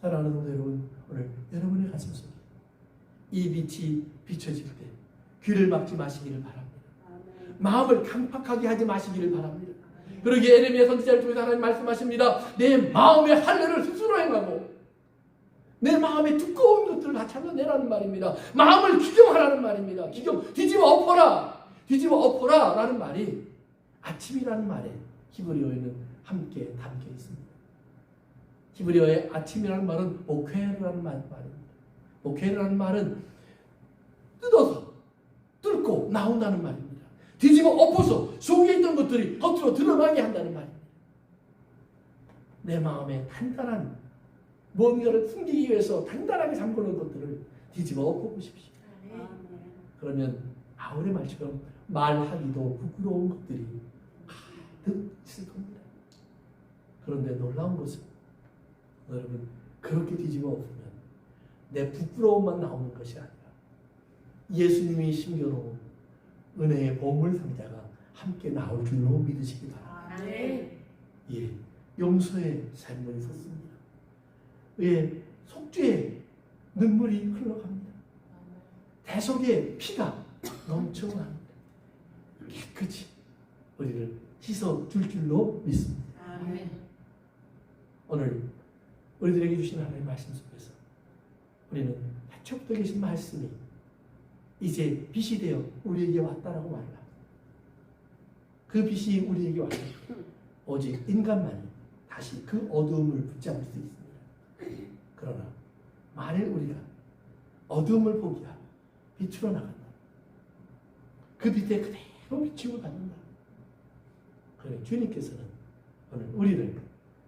사랑하는 성도 여러분, 오늘 여러분의 가슴 속에 이 빛이 비춰질 때 귀를 막지 마시기를 바랍니다. 아멘. 마음을 강팍하게 하지 마시기를 바랍니다. 그러기에 에레미야 선지자를 통해서 하나님 말씀하십니다. 내 마음의 할례를 스스로 행하고 내 마음의 두꺼운 것들을 다 잘라내라는 말입니다. 마음을 기경하라는 말입니다. 기경, 뒤집어 엎어라. 뒤집어 엎어라 라는 말이 아침이라는 말에 히브리어에는 함께 담겨 있습니다. 히브리어의 아침이라는 말은 보케르라는 말입니다. 보케르라는 말은 뜯어서 뚫고 나온다는 말입니다. 뒤집어 엎어서 속에 있던 것들이 겉으로 드러나게 한다는 말입니다. 내 마음에 단단한 무언가를 숨기기 위해서 단단하게 잠그는 것들을 뒤집어 엎어보십시오. 아멘. 그러면 바울의 말처럼 말하기도 부끄러운 것들이 가득 있을 겁니다. 그런데 놀라운 것은 여러분, 그렇게 뒤집어 엎으면 내 부끄러움만 나오는 것이 아니라 예수님이 심겨놓은 은혜의 보물 상자가 함께 나올 줄로 믿으시기 바랍니다. 아멘. 예, 용서의 샘물이 솟습니다. 예, 속죄의 눈물이 흘러갑니다. 대속의 피가 넘쳐납니다. 깨끗이 우리를 씻어 줄 줄로 믿습니다. 아멘. 오늘 우리들에게 주신 하나님의 말씀 속에서 우리는 태초부터 계신 말씀이 이제 빛이 되어 우리에게 왔다라고 말합니다. 그 빛이 우리에게 왔다. 오직 인간만이 다시 그 어두움을 붙잡을 수 있습니다. 그러나 만일 우리가 어두움을 포기하고 빛으로 나간다. 그 빛에 그대로 비추고 간다. 그래 주님께서는 오늘 우리를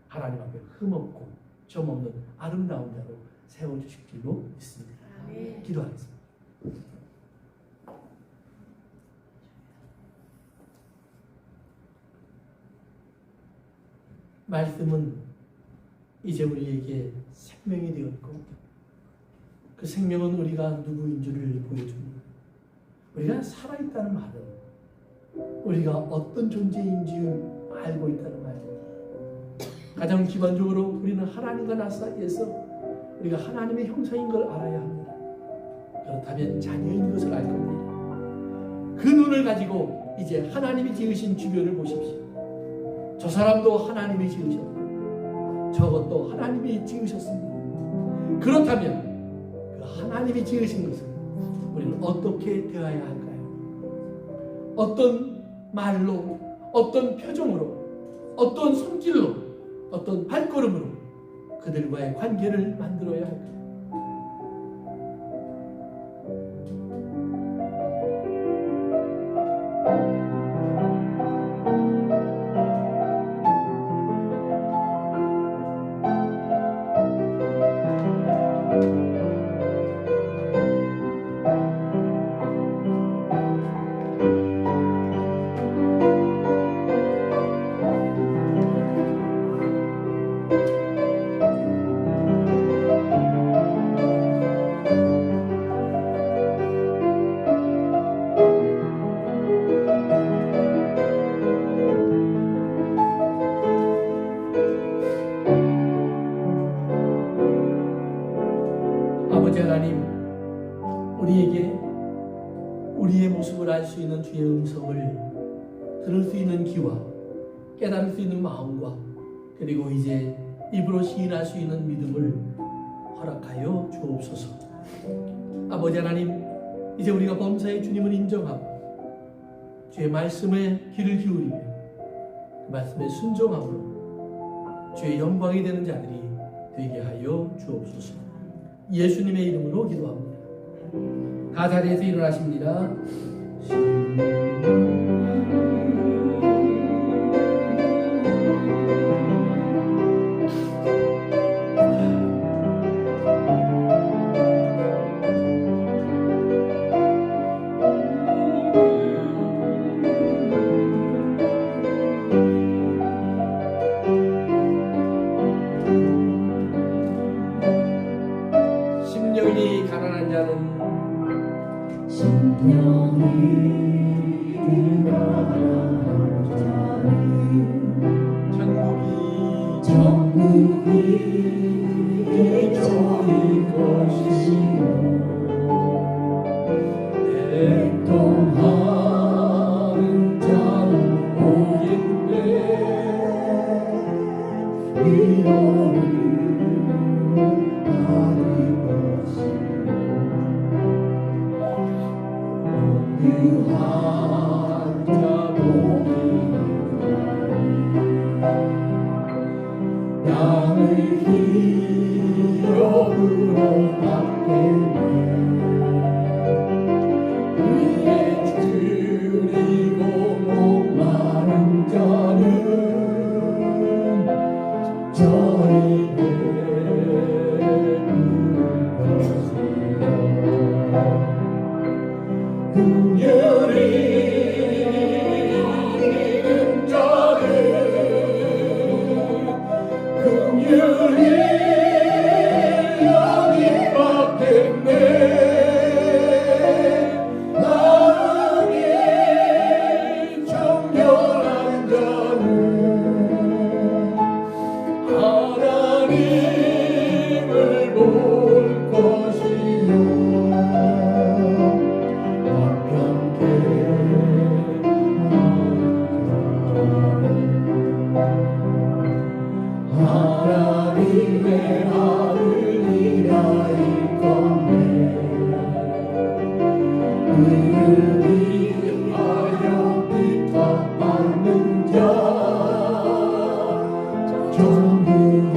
하나님 앞에 흠없고 점없는 아름다운 자로 세워주실 줄로 믿습니다. 아멘. 기도하겠습니다. 말씀은 이제 우리에게 생명이 되었고 그 생명은 우리가 누구인 줄을 보여줍니다. 우리가 살아있다는 말은 우리가 어떤 존재인지 알고 있다는 말입니다. 가장 기본적으로 우리는 하나님과 나 사이에서 우리가 하나님의 형상인 걸 알아야 합니다. 그렇다면 자녀인 것을 알 겁니다. 그 눈을 가지고 이제 하나님이 지으신 주변을 보십시오. 저 사람도 하나님이 지으셨고 저것도 하나님이 지으셨습니다. 그렇다면 그 하나님이 지으신 것을 우리는 어떻게 대해야 할까요? 어떤 말로, 어떤 표정으로, 어떤 손길로, 어떤 발걸음으로 그들과의 관계를 만들어야 할까요? 아버지 하나님, 우리에게 우리의 모습을 알 수 있는 주의 음성을 들을 수 있는 귀와 깨달을 수 있는 마음과 그리고 이제 입으로 시인할 수 있는 믿음을 허락하여 주옵소서. 아버지 하나님, 이제 우리가 범사의 주님을 인정하고 주의 말씀에 귀를 기울이며 그 말씀에 순종함으로 주의 영광이 되는 자들이 되게 하여 주옵소서. 예수님의 이름으로 기도합니다. 다 자리에서 일어나십니다. 심령이 가난한 자는 천국이 저희 것이요 애통하는 자는 복인데 위로를 받을 것이요 유한 자 복이 양을 긍휼히 여기는 자를 긍휼히 여김받겠네. 나으니 정결한 자는 하나님을 볼 것이요 완벽해 하나님의 아들이라 일컫네. 그를 위하여 핍박받는 자 정금이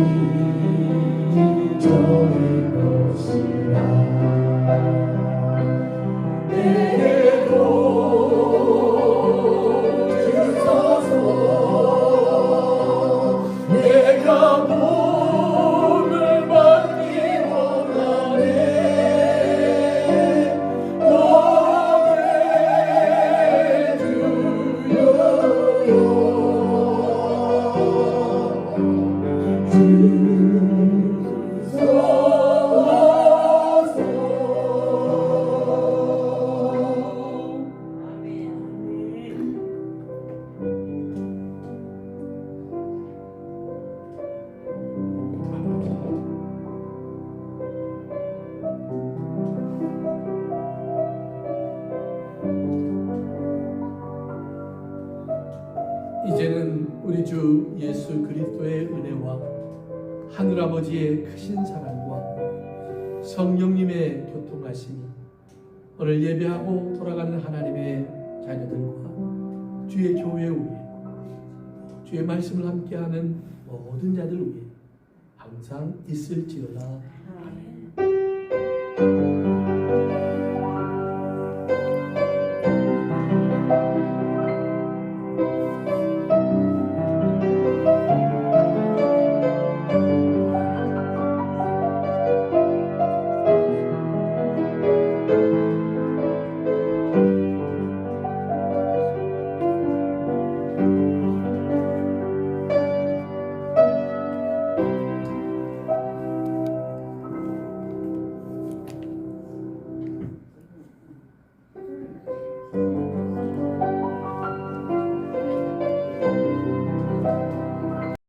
저의 것이라. 내게도 주소서. 내가 복을 받기 원하네. 복을 주소서. 이제는 우리 주 예수 그리스도의 은혜와 하늘아버지의 크신 사랑과 성령님의 교통하심이 오늘 예배하고 돌아가는 하나님의 자녀들과 주의 교회 위에 주의 말씀을 함께하는 모든 자들 위에 항상 있을지어다.